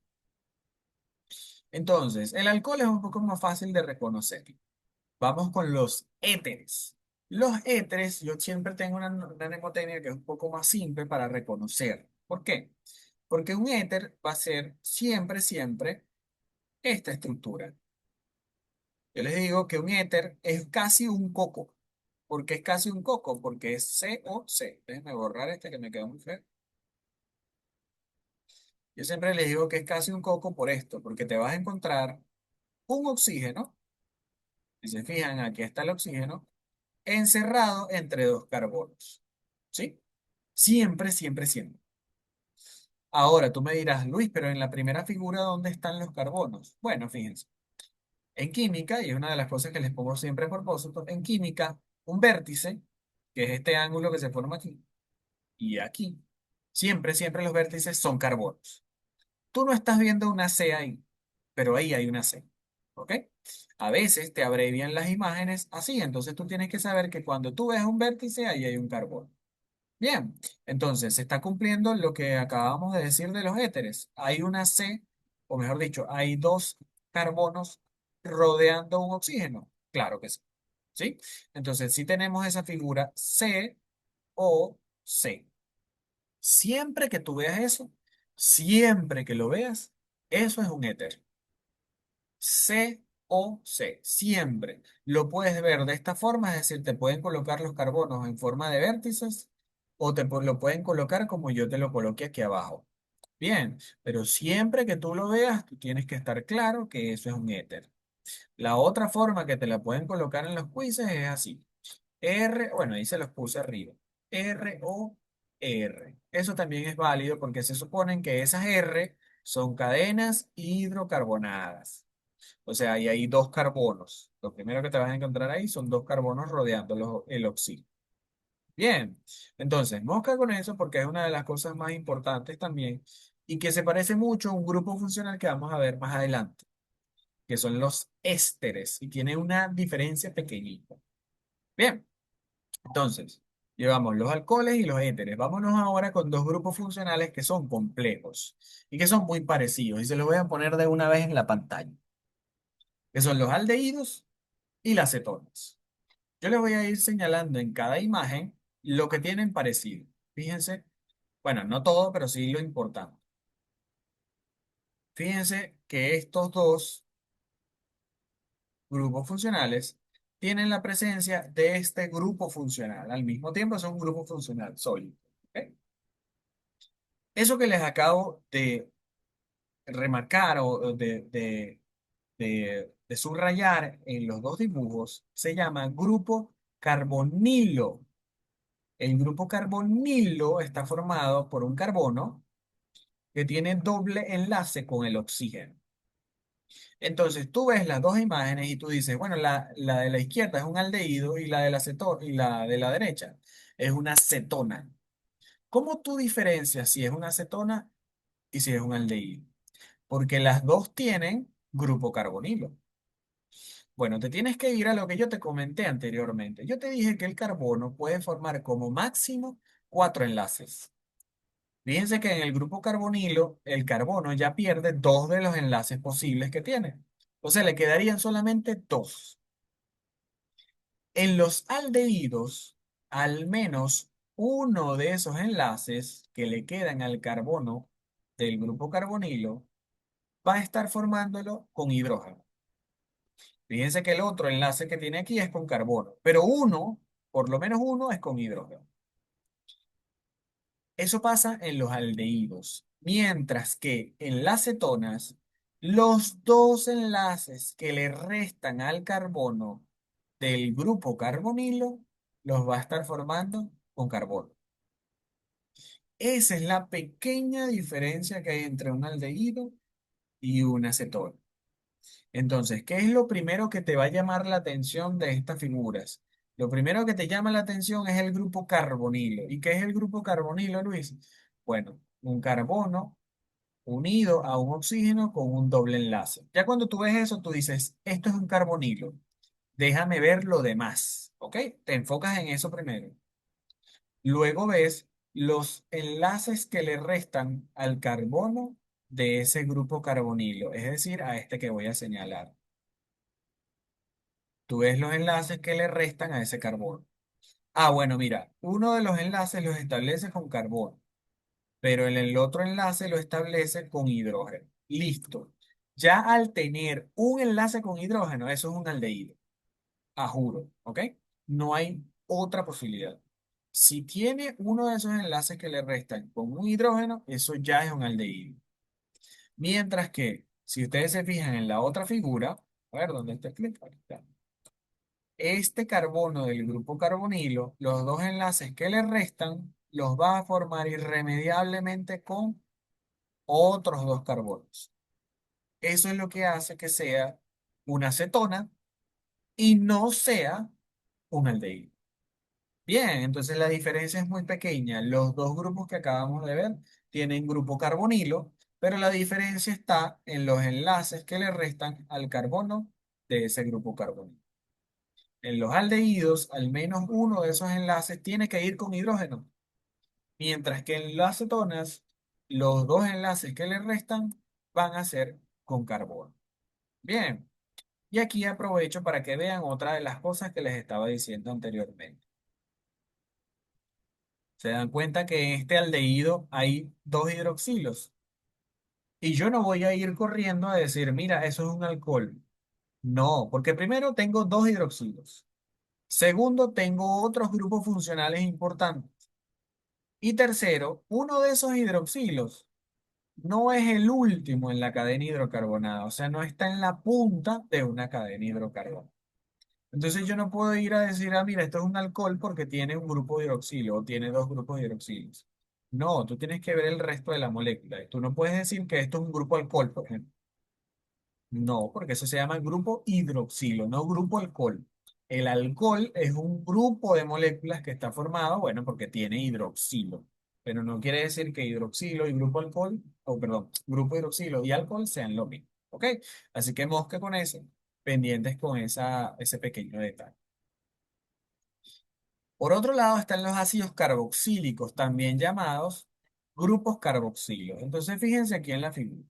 Entonces, el alcohol es un poco más fácil de reconocer. Vamos con los éteres. Los éteres, yo siempre tengo una mnemotecnia que es un poco más simple para reconocer. ¿Por qué? Porque un éter va a ser siempre, siempre esta estructura. Yo les digo que un éter es casi un coco. ¿Por qué es casi un coco? Porque es COC. Déjenme borrar este que me quedó muy feo. Yo siempre les digo que es casi un coco por esto, porque te vas a encontrar un oxígeno. Si se fijan, aquí está el oxígeno encerrado entre dos carbonos. ¿Sí? Siempre, siempre, siempre. Ahora tú me dirás, Luis, pero en la primera figura, ¿dónde están los carbonos? Bueno, fíjense. En química, y es una de las cosas que les pongo siempre a propósito, en química, un vértice, que es este ángulo que se forma aquí y aquí, siempre, siempre los vértices son carbonos. Tú no estás viendo una C ahí, pero ahí hay una C. ¿Ok? A veces te abrevian las imágenes así, entonces tú tienes que saber que cuando tú ves un vértice, ahí hay un carbono. Bien, entonces se está cumpliendo lo que acabamos de decir de los éteres. Hay una C, o mejor dicho, hay dos carbonos rodeando un oxígeno. Claro que sí. ¿Sí? Entonces, si tenemos esa figura C o C. Siempre que tú veas eso, siempre que lo veas, eso es un éter. C o C, siempre. Lo puedes ver de esta forma, es decir, te pueden colocar los carbonos en forma de vértices o lo pueden colocar como yo te lo coloqué aquí abajo. Bien, pero siempre que tú lo veas, tú tienes que estar claro que eso es un éter. La otra forma que te la pueden colocar en los quizzes es así. R, bueno, ahí se los puse arriba. R o R. Eso también es válido porque se suponen que esas R son cadenas hidrocarbonadas. O sea, ahí hay dos carbonos. Lo primero que te vas a encontrar ahí son dos carbonos rodeando el oxígeno. Bien, entonces, mosca con eso porque es una de las cosas más importantes también. y que se parece mucho a un grupo funcional que vamos a ver más adelante, que son los ésteres y tiene una diferencia pequeñita. Bien, entonces, llevamos los alcoholes y los éteres. Vámonos ahora con dos grupos funcionales que son complejos y que son muy parecidos y se los voy a poner de una vez en la pantalla, que son los aldehídos y las cetonas. Yo les voy a ir señalando en cada imagen lo que tienen parecido. Fíjense, bueno, no todo, pero sí lo importante. Fíjense que estos dos grupos funcionales tienen la presencia de este grupo funcional. Al mismo tiempo son un grupo funcional sólido. ¿Ok? Eso que les acabo de remarcar o de subrayar en los dos dibujos se llama grupo carbonilo. El grupo carbonilo está formado por un carbono que tiene doble enlace con el oxígeno. Entonces tú ves las dos imágenes y tú dices, bueno, la de la izquierda es un aldehído y y la de la derecha es una cetona. ¿Cómo tú diferencias si es una cetona y si es un aldehído? Porque las dos tienen grupo carbonilo. Bueno, te tienes que ir a lo que yo te comenté anteriormente. Yo te dije que el carbono puede formar como máximo cuatro enlaces. Fíjense que en el grupo carbonilo, el carbono ya pierde dos de los enlaces posibles que tiene. O sea, le quedarían solamente dos. En los aldehídos, al menos uno de esos enlaces que le quedan al carbono del grupo carbonilo va a estar formándolo con hidrógeno. Fíjense que el otro enlace que tiene aquí es con carbono, pero uno, por lo menos uno, es con hidrógeno. Eso pasa en los aldehídos, mientras que en las cetonas, los dos enlaces que le restan al carbono del grupo carbonilo los va a estar formando con carbono. Esa es la pequeña diferencia que hay entre un aldehído y una cetona. Entonces, ¿qué es lo primero que te va a llamar la atención de estas figuras? Lo primero que te llama la atención es el grupo carbonilo. ¿Y qué es el grupo carbonilo, Luis? Bueno, un carbono unido a un oxígeno con un doble enlace. Ya cuando tú ves eso, tú dices, esto es un carbonilo. Déjame ver lo demás, ¿ok? Te enfocas en eso primero. Luego ves los enlaces que le restan al carbono de ese grupo carbonilo, es decir, a este que voy a señalar. Tú ves los enlaces que le restan a ese carbono. Ah, bueno, mira, uno de los enlaces los establece con carbono, pero el otro enlace lo establece con hidrógeno. Listo. Ya al tener un enlace con hidrógeno, eso es un aldehído. A juro, ¿ok? No hay otra posibilidad. Si tiene uno de esos enlaces que le restan con un hidrógeno, eso ya es un aldehído. Mientras que, si ustedes se fijan en la otra figura, a ver, ¿dónde está el clip? Aquí está. Este carbono del grupo carbonilo, los dos enlaces que le restan, los va a formar irremediablemente con otros dos carbonos. Eso es lo que hace que sea una cetona y no sea un aldehído. Bien, entonces la diferencia es muy pequeña. Los dos grupos que acabamos de ver tienen grupo carbonilo, pero la diferencia está en los enlaces que le restan al carbono de ese grupo carbonilo. En los aldehídos, al menos uno de esos enlaces tiene que ir con hidrógeno, mientras que en las cetonas, los dos enlaces que le restan van a ser con carbono. Bien, y aquí aprovecho para que vean otra de las cosas que les estaba diciendo anteriormente. Se dan cuenta que en este aldehído hay dos hidroxilos. Y yo no voy a ir corriendo a decir, mira, eso es un alcohol. No, porque primero tengo dos hidroxilos. Segundo, tengo otros grupos funcionales importantes. Y tercero, uno de esos hidroxilos no es el último en la cadena hidrocarbonada, o sea, no está en la punta de una cadena hidrocarbonada. Entonces yo no puedo ir a decir, ah, mira, esto es un alcohol porque tiene un grupo de hidroxilo o tiene dos grupos de hidroxilos. No, tú tienes que ver el resto de la molécula. Tú no puedes decir que esto es un grupo alcohol, por ejemplo. No, porque eso se llama grupo hidroxilo, no grupo alcohol. El alcohol es un grupo de moléculas que está formado, bueno, porque tiene hidroxilo. pero no quiere decir que hidroxilo y grupo alcohol, o perdón, grupo hidroxilo y alcohol sean lo mismo. ¿Ok? Así que mosca con eso, pendientes con ese pequeño detalle. Por otro lado están los ácidos carboxílicos, también llamados grupos carboxílicos. Entonces fíjense aquí en la figura.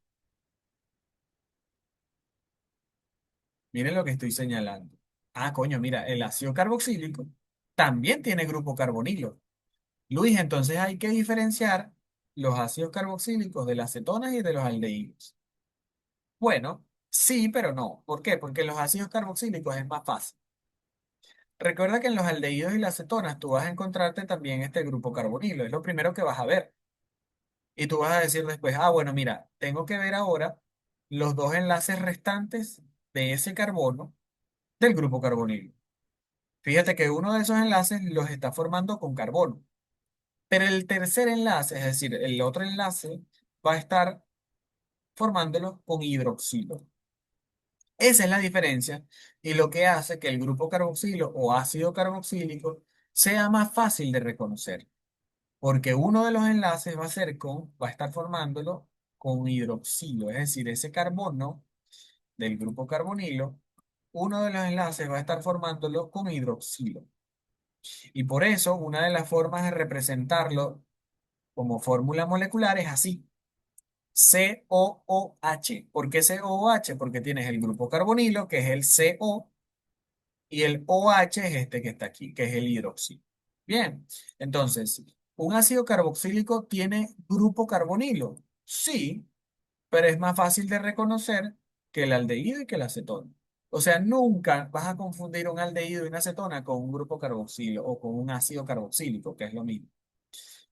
Miren lo que estoy señalando. Ah, coño, mira, el ácido carboxílico también tiene grupo carbonilo. Luis, entonces hay que diferenciar los ácidos carboxílicos de las cetonas y de los aldehídos. Bueno, sí, pero no. ¿Por qué? Porque los ácidos carboxílicos es más fácil. Recuerda que en los aldehídos y las cetonas tú vas a encontrarte también este grupo carbonilo. Es lo primero que vas a ver. Y tú vas a decir después, ah, bueno, mira, tengo que ver ahora los dos enlaces restantes de ese carbono del grupo carbonilo. Fíjate que uno de esos enlaces los está formando con carbono, pero el tercer enlace, es decir, el otro enlace, va a estar formándolo con hidroxilo. Esa es la diferencia y lo que hace que el grupo carboxilo o ácido carboxílico sea más fácil de reconocer, porque uno de los enlaces va a estar formándolo con hidroxilo, es decir, ese carbono del grupo carbonilo, uno de los enlaces va a estar formándolo con hidroxilo. Y por eso, una de las formas de representarlo como fórmula molecular es así: COOH. ¿Por qué COOH? Porque tienes el grupo carbonilo, que es el CO, y el OH es este que está aquí, que es el hidroxilo. Bien, entonces, ¿un ácido carboxílico tiene grupo carbonilo? Sí, pero es más fácil de reconocer que el aldehído y que la acetona. O sea, nunca vas a confundir un aldehído y una acetona con un grupo carboxilo o con un ácido carboxílico, que es lo mismo.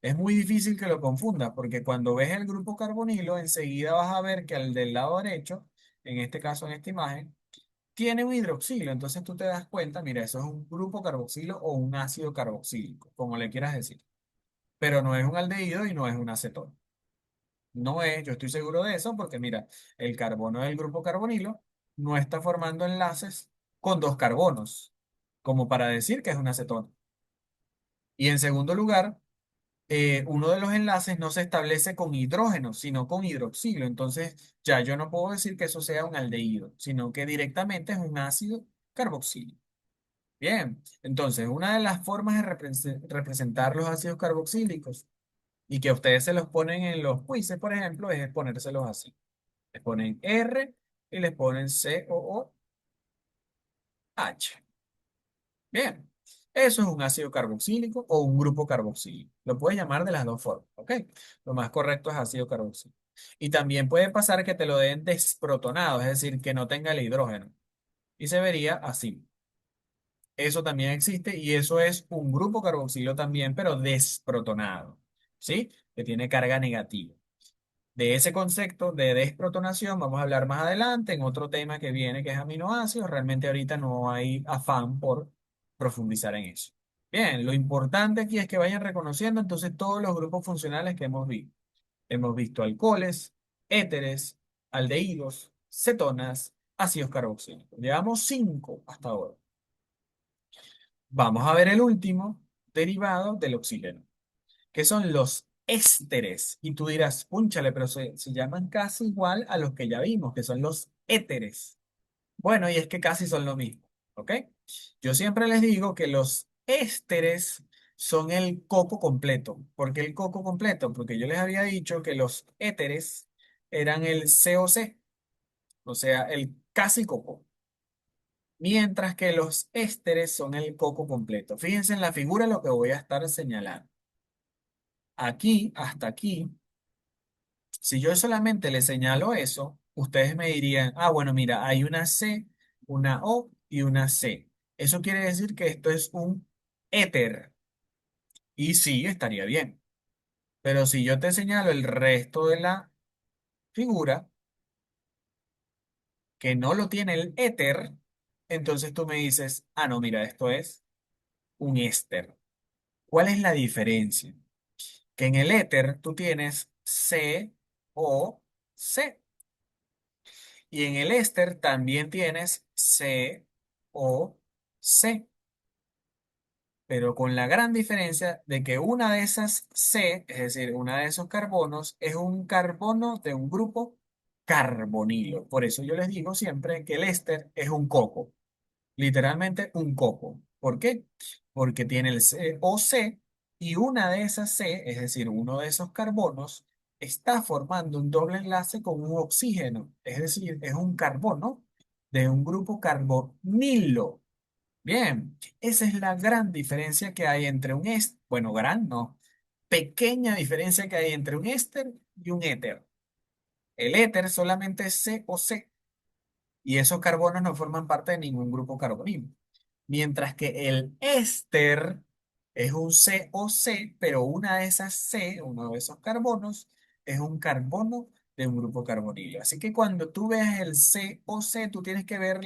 Es muy difícil que lo confundas porque cuando ves el grupo carbonilo, enseguida vas a ver que al del lado derecho, en este caso en esta imagen, tiene un hidroxilo. Entonces tú te das cuenta, mira, eso es un grupo carboxilo o un ácido carboxílico, como le quieras decir. Pero no es un aldehído y no es un acetona. No es, yo estoy seguro de eso porque mira, el carbono del grupo carbonilo no está formando enlaces con dos carbonos, como para decir que es una acetona. Y en segundo lugar, uno de los enlaces no se establece con hidrógeno, sino con hidroxilo. Entonces, ya yo no puedo decir que eso sea un aldehído, sino que directamente es un ácido carboxílico. Bien, entonces, una de las formas de representar los ácidos carboxílicos y que ustedes se los ponen en los quizzes, por ejemplo, es ponérselos así. Les ponen R y les ponen COOH. Bien, eso es un ácido carboxílico o un grupo carboxílico. Lo puedes llamar de las dos formas, ¿ok? Lo más correcto es ácido carboxílico. Y también puede pasar que te lo den desprotonado, es decir, que no tenga el hidrógeno. Y se vería así. Eso también existe y eso es un grupo carboxilo también, pero desprotonado, ¿sí? Que tiene carga negativa. De ese concepto de desprotonación vamos a hablar más adelante en otro tema que viene, que es aminoácidos. Realmente ahorita no hay afán por profundizar en eso. Bien, lo importante aquí es que vayan reconociendo entonces todos los grupos funcionales que hemos visto. Hemos visto alcoholes, éteres, aldehídos, cetonas, ácidos carboxílicos. Llevamos 5 hasta ahora. Vamos a ver el último derivado del oxígeno, que son los ésteres. Y tú dirás, púnchale, pero se llaman casi igual a los que ya vimos, que son los éteres. Bueno, y es que casi son lo mismo, ¿ok? Yo siempre les digo que los ésteres son el coco completo. ¿Por qué el coco completo? Porque yo les había dicho que los éteres eran el COC, o sea, el casi coco, mientras que los ésteres son el coco completo. Fíjense en la figura lo que voy a estar señalando. Aquí, hasta aquí. Si yo solamente le señalo eso, ustedes me dirían, ah, bueno, mira, hay una C, una O y una C. Eso quiere decir que esto es un éter. Y sí, estaría bien. Pero si yo te señalo el resto de la figura, que no lo tiene el éter, entonces tú me dices, ah, no, mira, esto es un éster. ¿Cuál es la diferencia? Que en el éter tú tienes C, O, C. Y en el éster también tienes C, O, C. pero con la gran diferencia de que una de esas C, es decir, una de esos carbonos, es un carbono de un grupo carbonilo. Por eso yo les digo siempre que el éster es un coco, literalmente un coco. ¿Por qué? Porque tiene el COC y una de esas C, es decir, uno de esos carbonos, está formando un doble enlace con un oxígeno, es decir, es un carbono de un grupo carbonilo. Bien, esa es la gran diferencia que hay entre un éster, bueno, gran no, pequeña diferencia que hay entre un éster y un éter. El éter solamente es COC y esos carbonos no forman parte de ningún grupo carbonilo. Mientras que el éster es un COC, pero una de esas C, uno de esos carbonos, es un carbono de un grupo carbonilo. Así que cuando tú veas el COC, tú tienes que ver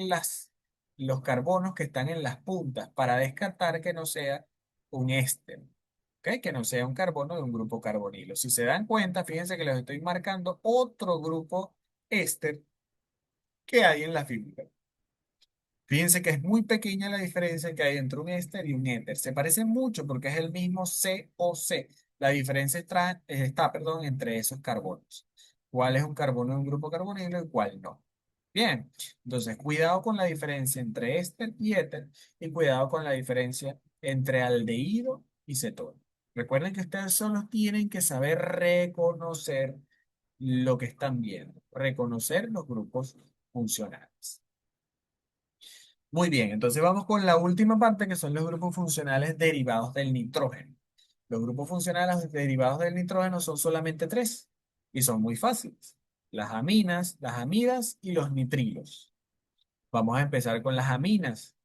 los carbonos que están en las puntas para descartar que no sea un éster. ¿Ok? Que no sea un carbono de un grupo carbonilo. Si se dan cuenta, fíjense que les estoy marcando otro grupo éster que hay en la figura. Fíjense que es muy pequeña la diferencia que hay entre un éster y un éter. Se parecen mucho porque es el mismo COC. La diferencia está, perdón, entre esos carbonos. ¿Cuál es un carbono de un grupo carbonilo y cuál no? Bien, entonces cuidado con la diferencia entre éster y éter y cuidado con la diferencia entre aldehído y cetona. Recuerden que ustedes solo tienen que saber reconocer lo que están viendo, reconocer los grupos funcionales. Muy bien, entonces vamos con la última parte que son los grupos funcionales derivados del nitrógeno. Los grupos funcionales derivados del nitrógeno son solamente tres y son muy fáciles. Las aminas, las amidas y los nitrilos. Vamos a empezar con las aminas.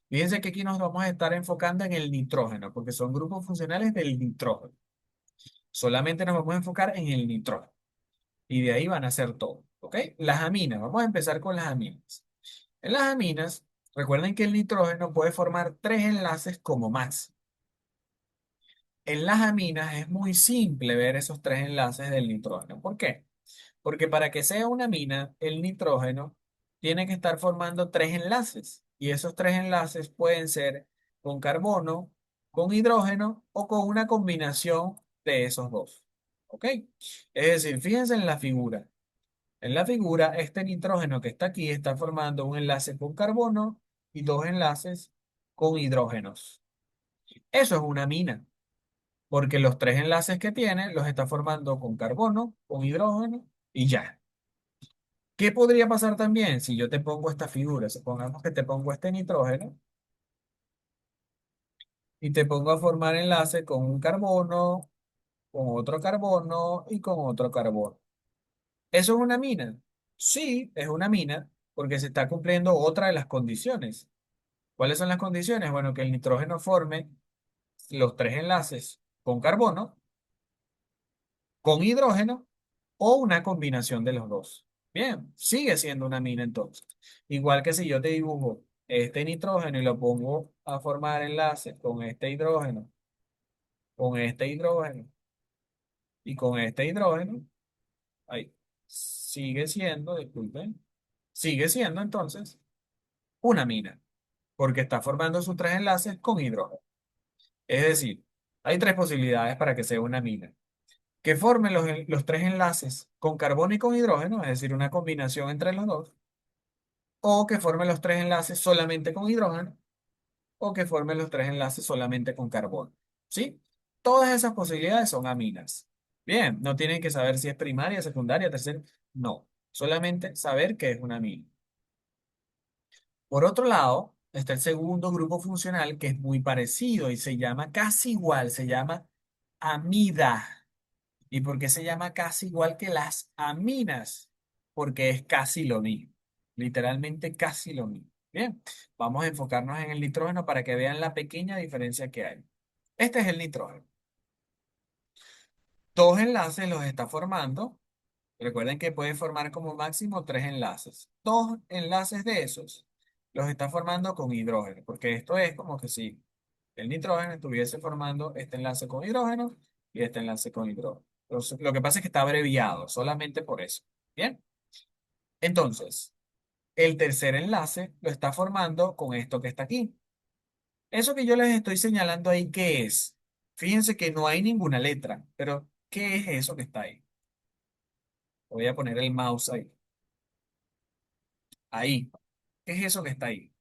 Fíjense que aquí nos vamos a estar enfocando en el nitrógeno porque son grupos funcionales del nitrógeno. Solamente nos vamos a enfocar en el nitrógeno y de ahí van a ser todo. ¿Ok? Las aminas, vamos a empezar con las aminas. En las aminas, recuerden que el nitrógeno puede formar tres enlaces como máximo. En las aminas es muy simple ver esos tres enlaces del nitrógeno. ¿Por qué? Porque para que sea una amina, el nitrógeno tiene que estar formando tres enlaces. Y esos tres enlaces pueden ser con carbono, con hidrógeno o con una combinación de esos dos. ¿Ok? Es decir, fíjense en la figura. En la figura, este nitrógeno que está aquí está formando un enlace con carbono y dos enlaces con hidrógenos. Eso es una amina, porque los tres enlaces que tiene los está formando con carbono, con hidrógeno y ya. ¿Qué podría pasar también si yo te pongo esta figura? Supongamos que te pongo este nitrógeno y te pongo a formar enlace con un carbono, con otro carbono y con otro carbono. ¿Eso es una mina? Sí, es una mina porque se está cumpliendo otra de las condiciones. ¿Cuáles son las condiciones? Bueno, que el nitrógeno forme los tres enlaces con carbono, con hidrógeno o una combinación de los dos. Bien, sigue siendo una mina entonces. Igual que si yo te dibujo este nitrógeno y lo pongo a formar enlaces con este hidrógeno, con este hidrógeno y con este hidrógeno, ahí sigue siendo, disculpen, sigue siendo entonces una mina, porque está formando sus tres enlaces con hidrógeno. Es decir, hay tres posibilidades para que sea una mina. Que forme los tres enlaces con carbono y con hidrógeno, es decir, una combinación entre los dos, o que forme los tres enlaces solamente con hidrógeno, o que forme los tres enlaces solamente con carbono. ¿Sí? Todas esas posibilidades son aminas. Bien, no tienen que saber si es primaria, secundaria, tercera, no, solamente saber que es una amina. Por otro lado, está el segundo grupo funcional que es muy parecido y se llama casi igual, se llama amida. ¿Y por qué se llama casi igual que las aminas? Porque es casi lo mismo, literalmente casi lo mismo. Bien, vamos a enfocarnos en el nitrógeno para que vean la pequeña diferencia que hay. Este es el nitrógeno. Dos enlaces los está formando. Recuerden que puede formar como máximo tres enlaces. Dos enlaces de esos los está formando con hidrógeno, porque esto es como que si el nitrógeno estuviese formando este enlace con hidrógeno y este enlace con hidrógeno. Entonces, lo que pasa es que está abreviado, solamente por eso. Bien, entonces, el tercer enlace lo está formando con esto que está aquí. Eso que yo les estoy señalando ahí, ¿qué es? Fíjense que no hay ninguna letra, pero ¿qué es eso que está ahí? Voy a poner el mouse ahí. Ahí. ¿Qué es eso que está ahí?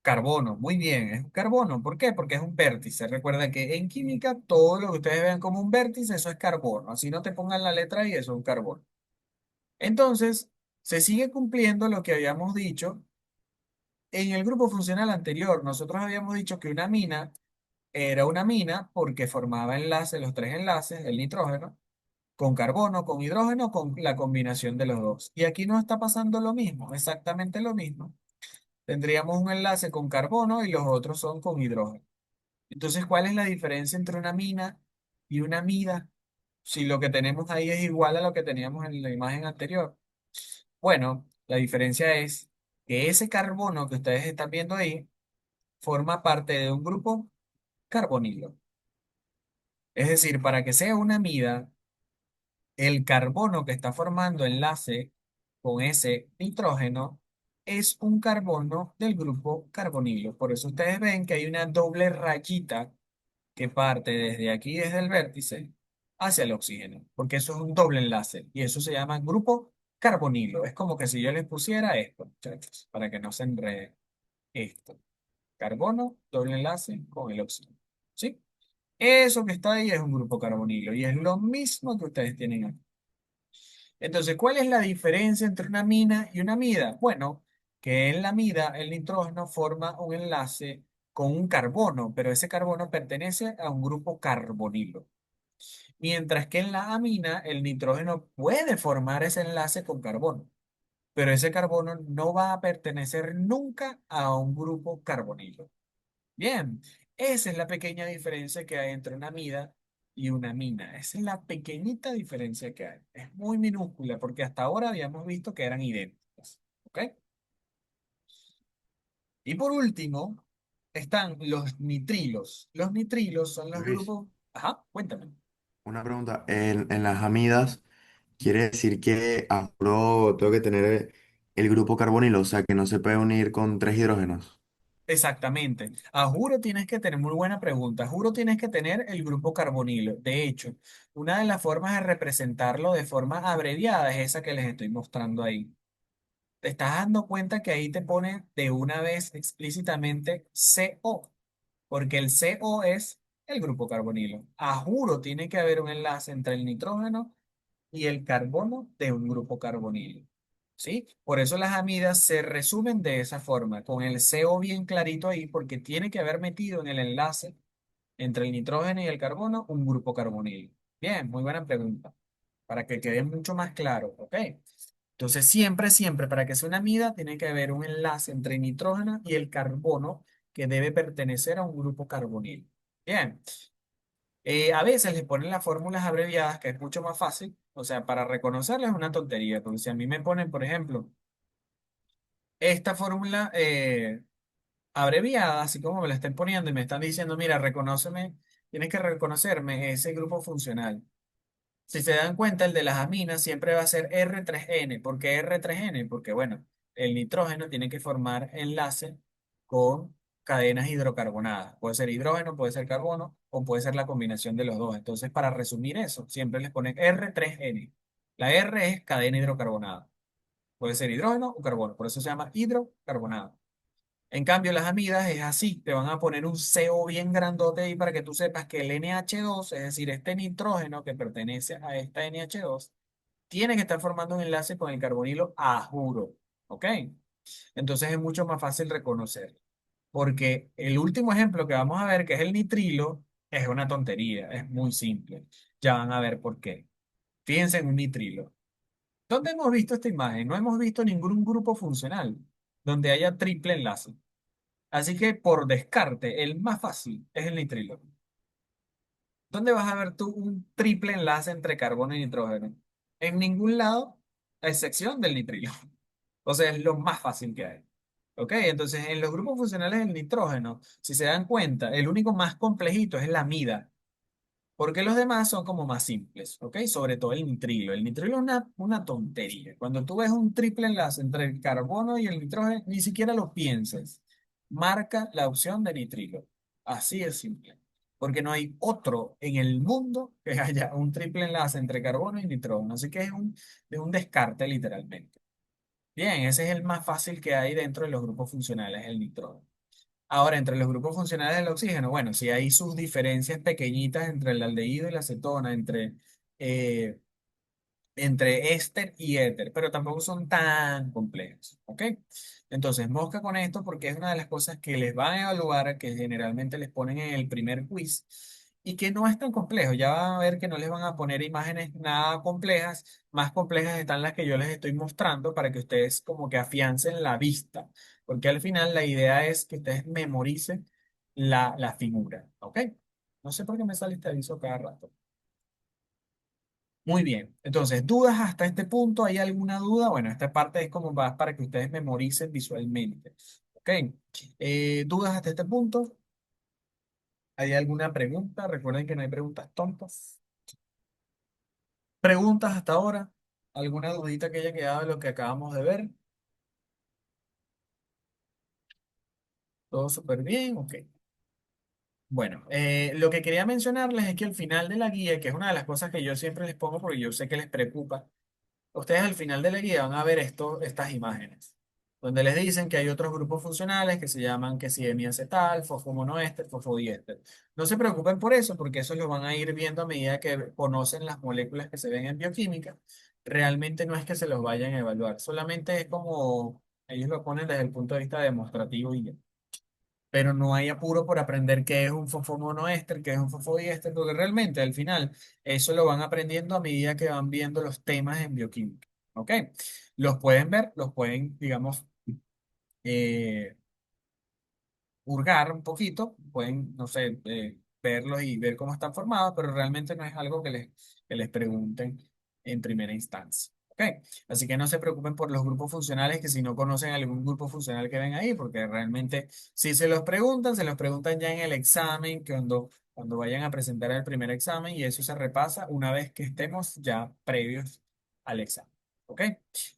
Carbono. Muy bien, es un carbono. ¿Por qué? Porque es un vértice. Recuerda que en química todo lo que ustedes vean como un vértice, eso es carbono. Así no te pongan la letra ahí, eso es un carbono. Entonces, se sigue cumpliendo lo que habíamos dicho en el grupo funcional anterior. Nosotros habíamos dicho que una mina era una mina porque formaba enlaces, los tres enlaces, el nitrógeno, con carbono, con hidrógeno, con la combinación de los dos. Y aquí no está pasando lo mismo, exactamente lo mismo. Tendríamos un enlace con carbono y los otros son con hidrógeno. Entonces, ¿cuál es la diferencia entre una mina y una amida? Si lo que tenemos ahí es igual a lo que teníamos en la imagen anterior. Bueno, la diferencia es que ese carbono que ustedes están viendo ahí forma parte de un grupo carbonilo. Es decir, para que sea una amida, el carbono que está formando enlace con ese nitrógeno es un carbono del grupo carbonilo. Por eso ustedes ven que hay una doble rayita que parte desde aquí, desde el vértice, hacia el oxígeno, porque eso es un doble enlace y eso se llama grupo carbonilo. Es como que si yo les pusiera esto, muchachos, para que no se enrede esto. Carbono, doble enlace con el oxígeno. ¿Sí? Eso que está ahí es un grupo carbonilo y es lo mismo que ustedes tienen aquí. Entonces, ¿cuál es la diferencia entre una mina y una amida? Bueno, que en la amida el nitrógeno forma un enlace con un carbono, pero ese carbono pertenece a un grupo carbonilo. Mientras que en la amina el nitrógeno puede formar ese enlace con carbono, pero ese carbono no va a pertenecer nunca a un grupo carbonilo. Bien, esa es la pequeña diferencia que hay entre una amida y una mina. Esa es la pequeñita diferencia que hay. Es muy minúscula porque hasta ahora habíamos visto que eran idénticas. ¿Ok? Y por último, están los nitrilos. Los nitrilos son los Luis, grupos. Ajá, cuéntame. una pregunta. En las amidas, ¿quiere decir que a juro tengo que tener el grupo carbonilo? O sea, que no se puede unir con tres hidrógenos. Exactamente. A juro tienes que tener, muy buena pregunta. A juro tienes que tener el grupo carbonilo. De hecho, una de las formas de representarlo de forma abreviada es esa que les estoy mostrando ahí. Te estás dando cuenta que ahí te pone de una vez explícitamente CO, porque el CO es el grupo carbonilo. A juro tiene que haber un enlace entre el nitrógeno y el carbono de un grupo carbonilo. ¿Sí? Por eso las amidas se resumen de esa forma, con el CO bien clarito ahí, porque tiene que haber metido en el enlace entre el nitrógeno y el carbono un grupo carbonilo. Bien, muy buena pregunta, para que quede mucho más claro, ¿ok? Entonces, siempre, siempre, para que sea una amida, tiene que haber un enlace entre el nitrógeno y el carbono que debe pertenecer a un grupo carbonilo. Bien, a veces les ponen las fórmulas abreviadas, que es mucho más fácil, o sea, para reconocerlas es una tontería, porque si a mí me ponen, por ejemplo, esta fórmula abreviada, así como me la estén poniendo y me están diciendo, mira, reconóceme, tienes que reconocerme ese grupo funcional. Si se dan cuenta, el de las aminas siempre va a ser R3N. ¿Por qué R3N? Porque, bueno, el nitrógeno tiene que formar enlace con cadenas hidrocarbonadas. Puede ser hidrógeno, puede ser carbono o puede ser la combinación de los dos. Entonces, para resumir eso, siempre les ponen R3N. La R es cadena hidrocarbonada. Puede ser hidrógeno o carbono. Por eso se llama hidrocarbonado. En cambio, las amidas es así, te van a poner un CO bien grandote ahí para que tú sepas que el NH2, es decir, este nitrógeno que pertenece a esta NH2, tiene que estar formando un enlace con el carbonilo a juro, ¿ok? Entonces es mucho más fácil reconocer, porque el último ejemplo que vamos a ver, que es el nitrilo, es una tontería, es muy simple. Ya van a ver por qué. Fíjense en un nitrilo. ¿Dónde hemos visto esta imagen? No hemos visto ningún grupo funcional donde haya triple enlace. Así que por descarte, el más fácil es el nitrilo. ¿Dónde vas a ver tú un triple enlace entre carbono y nitrógeno? En ningún lado, a excepción del nitrilo. O sea, es lo más fácil que hay. ¿Ok? Entonces, en los grupos funcionales del nitrógeno, si se dan cuenta, el único más complejito es la amida. Porque los demás son como más simples, ¿ok? Sobre todo el nitrilo. El nitrilo es una tontería. Cuando tú ves un triple enlace entre el carbono y el nitrógeno, ni siquiera lo piensas. Marca la opción de nitrilo. Así es simple. Porque no hay otro en el mundo que haya un triple enlace entre carbono y nitrógeno. Así que de un descarte literalmente. Bien, ese es el más fácil que hay dentro de los grupos funcionales, el nitrógeno. Ahora, entre los grupos funcionales del oxígeno, bueno, sí hay sus diferencias pequeñitas entre el aldehído y la acetona, eh, entre éster y éter, pero tampoco son tan complejos, ¿ok? Entonces, mosca con esto porque es una de las cosas que les van a evaluar, que generalmente les ponen en el primer quiz y que no es tan complejo. Ya van a ver que no les van a poner imágenes nada complejas, más complejas están las que yo les estoy mostrando para que ustedes como que afiancen la vista, porque al final la idea es que ustedes memoricen la figura, ¿ok? No sé por qué me sale este aviso cada rato. Muy bien. Entonces, ¿dudas hasta este punto? ¿Hay alguna duda? Bueno, esta parte es como va para que ustedes memoricen visualmente. ¿Ok? ¿Dudas hasta este punto? ¿Hay alguna pregunta? Recuerden que no hay preguntas tontas. ¿Preguntas hasta ahora? ¿Alguna dudita que haya quedado de lo que acabamos de ver? ¿Todo súper bien? Ok. Bueno, lo que quería mencionarles es que al final de la guía, que es una de las cosas que yo siempre les pongo porque yo sé que les preocupa, ustedes al final de la guía van a ver estas imágenes, donde les dicen que hay otros grupos funcionales que se llaman que si diamiacetal, fosfomonoéster, fosfodiéster. No se preocupen por eso, porque eso lo van a ir viendo a medida que conocen las moléculas que se ven en bioquímica. Realmente no es que se los vayan a evaluar, solamente es como ellos lo ponen desde el punto de vista demostrativo y ya. Pero no hay apuro por aprender qué es un fosfomonoéster, qué es un fosfodiéster, porque realmente al final eso lo van aprendiendo a medida que van viendo los temas en bioquímica. ¿Ok? Los pueden ver, los pueden, digamos, eh, hurgar un poquito, pueden, no sé, verlos y ver cómo están formados, pero realmente no es algo que les pregunten en primera instancia. ¿Ok? Así que no se preocupen por los grupos funcionales, que si no conocen algún grupo funcional que ven ahí, porque realmente si se los preguntan ya en el examen, que cuando vayan a presentar el primer examen, y eso se repasa una vez que estemos ya previos al examen. ¿Ok?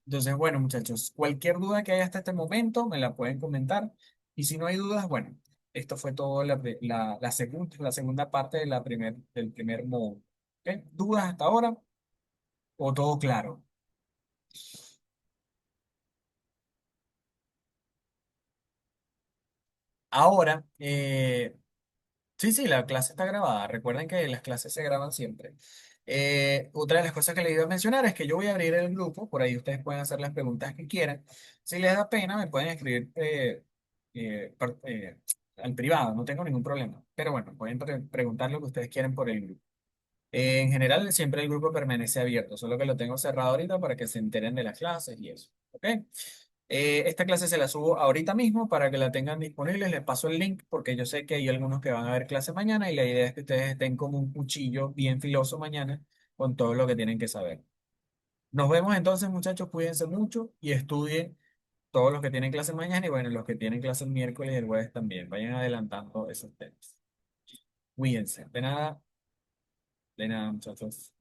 Entonces, bueno, muchachos, cualquier duda que haya hasta este momento, me la pueden comentar. Y si no hay dudas, bueno, esto fue todo la segunda parte de del primer módulo. ¿Ok? ¿Dudas hasta ahora o todo claro? Ahora, sí, sí, la clase está grabada. Recuerden que las clases se graban siempre. Otra de las cosas que les iba a mencionar es que yo voy a abrir el grupo, por ahí ustedes pueden hacer las preguntas que quieran. Si les da pena, me pueden escribir al privado, no tengo ningún problema. Pero bueno, pueden preguntar lo que ustedes quieran por el grupo. En general, siempre el grupo permanece abierto, solo que lo tengo cerrado ahorita para que se enteren de las clases y eso. ¿Ok? Esta clase se la subo ahorita mismo para que la tengan disponible. Les paso el link porque yo sé que hay algunos que van a ver clase mañana y la idea es que ustedes estén como un cuchillo bien filoso mañana con todo lo que tienen que saber. Nos vemos entonces, muchachos. Cuídense mucho y estudien todos los que tienen clase mañana y bueno, los que tienen clase el miércoles y el jueves también. Vayan adelantando esos temas. Cuídense. De nada, muchachos.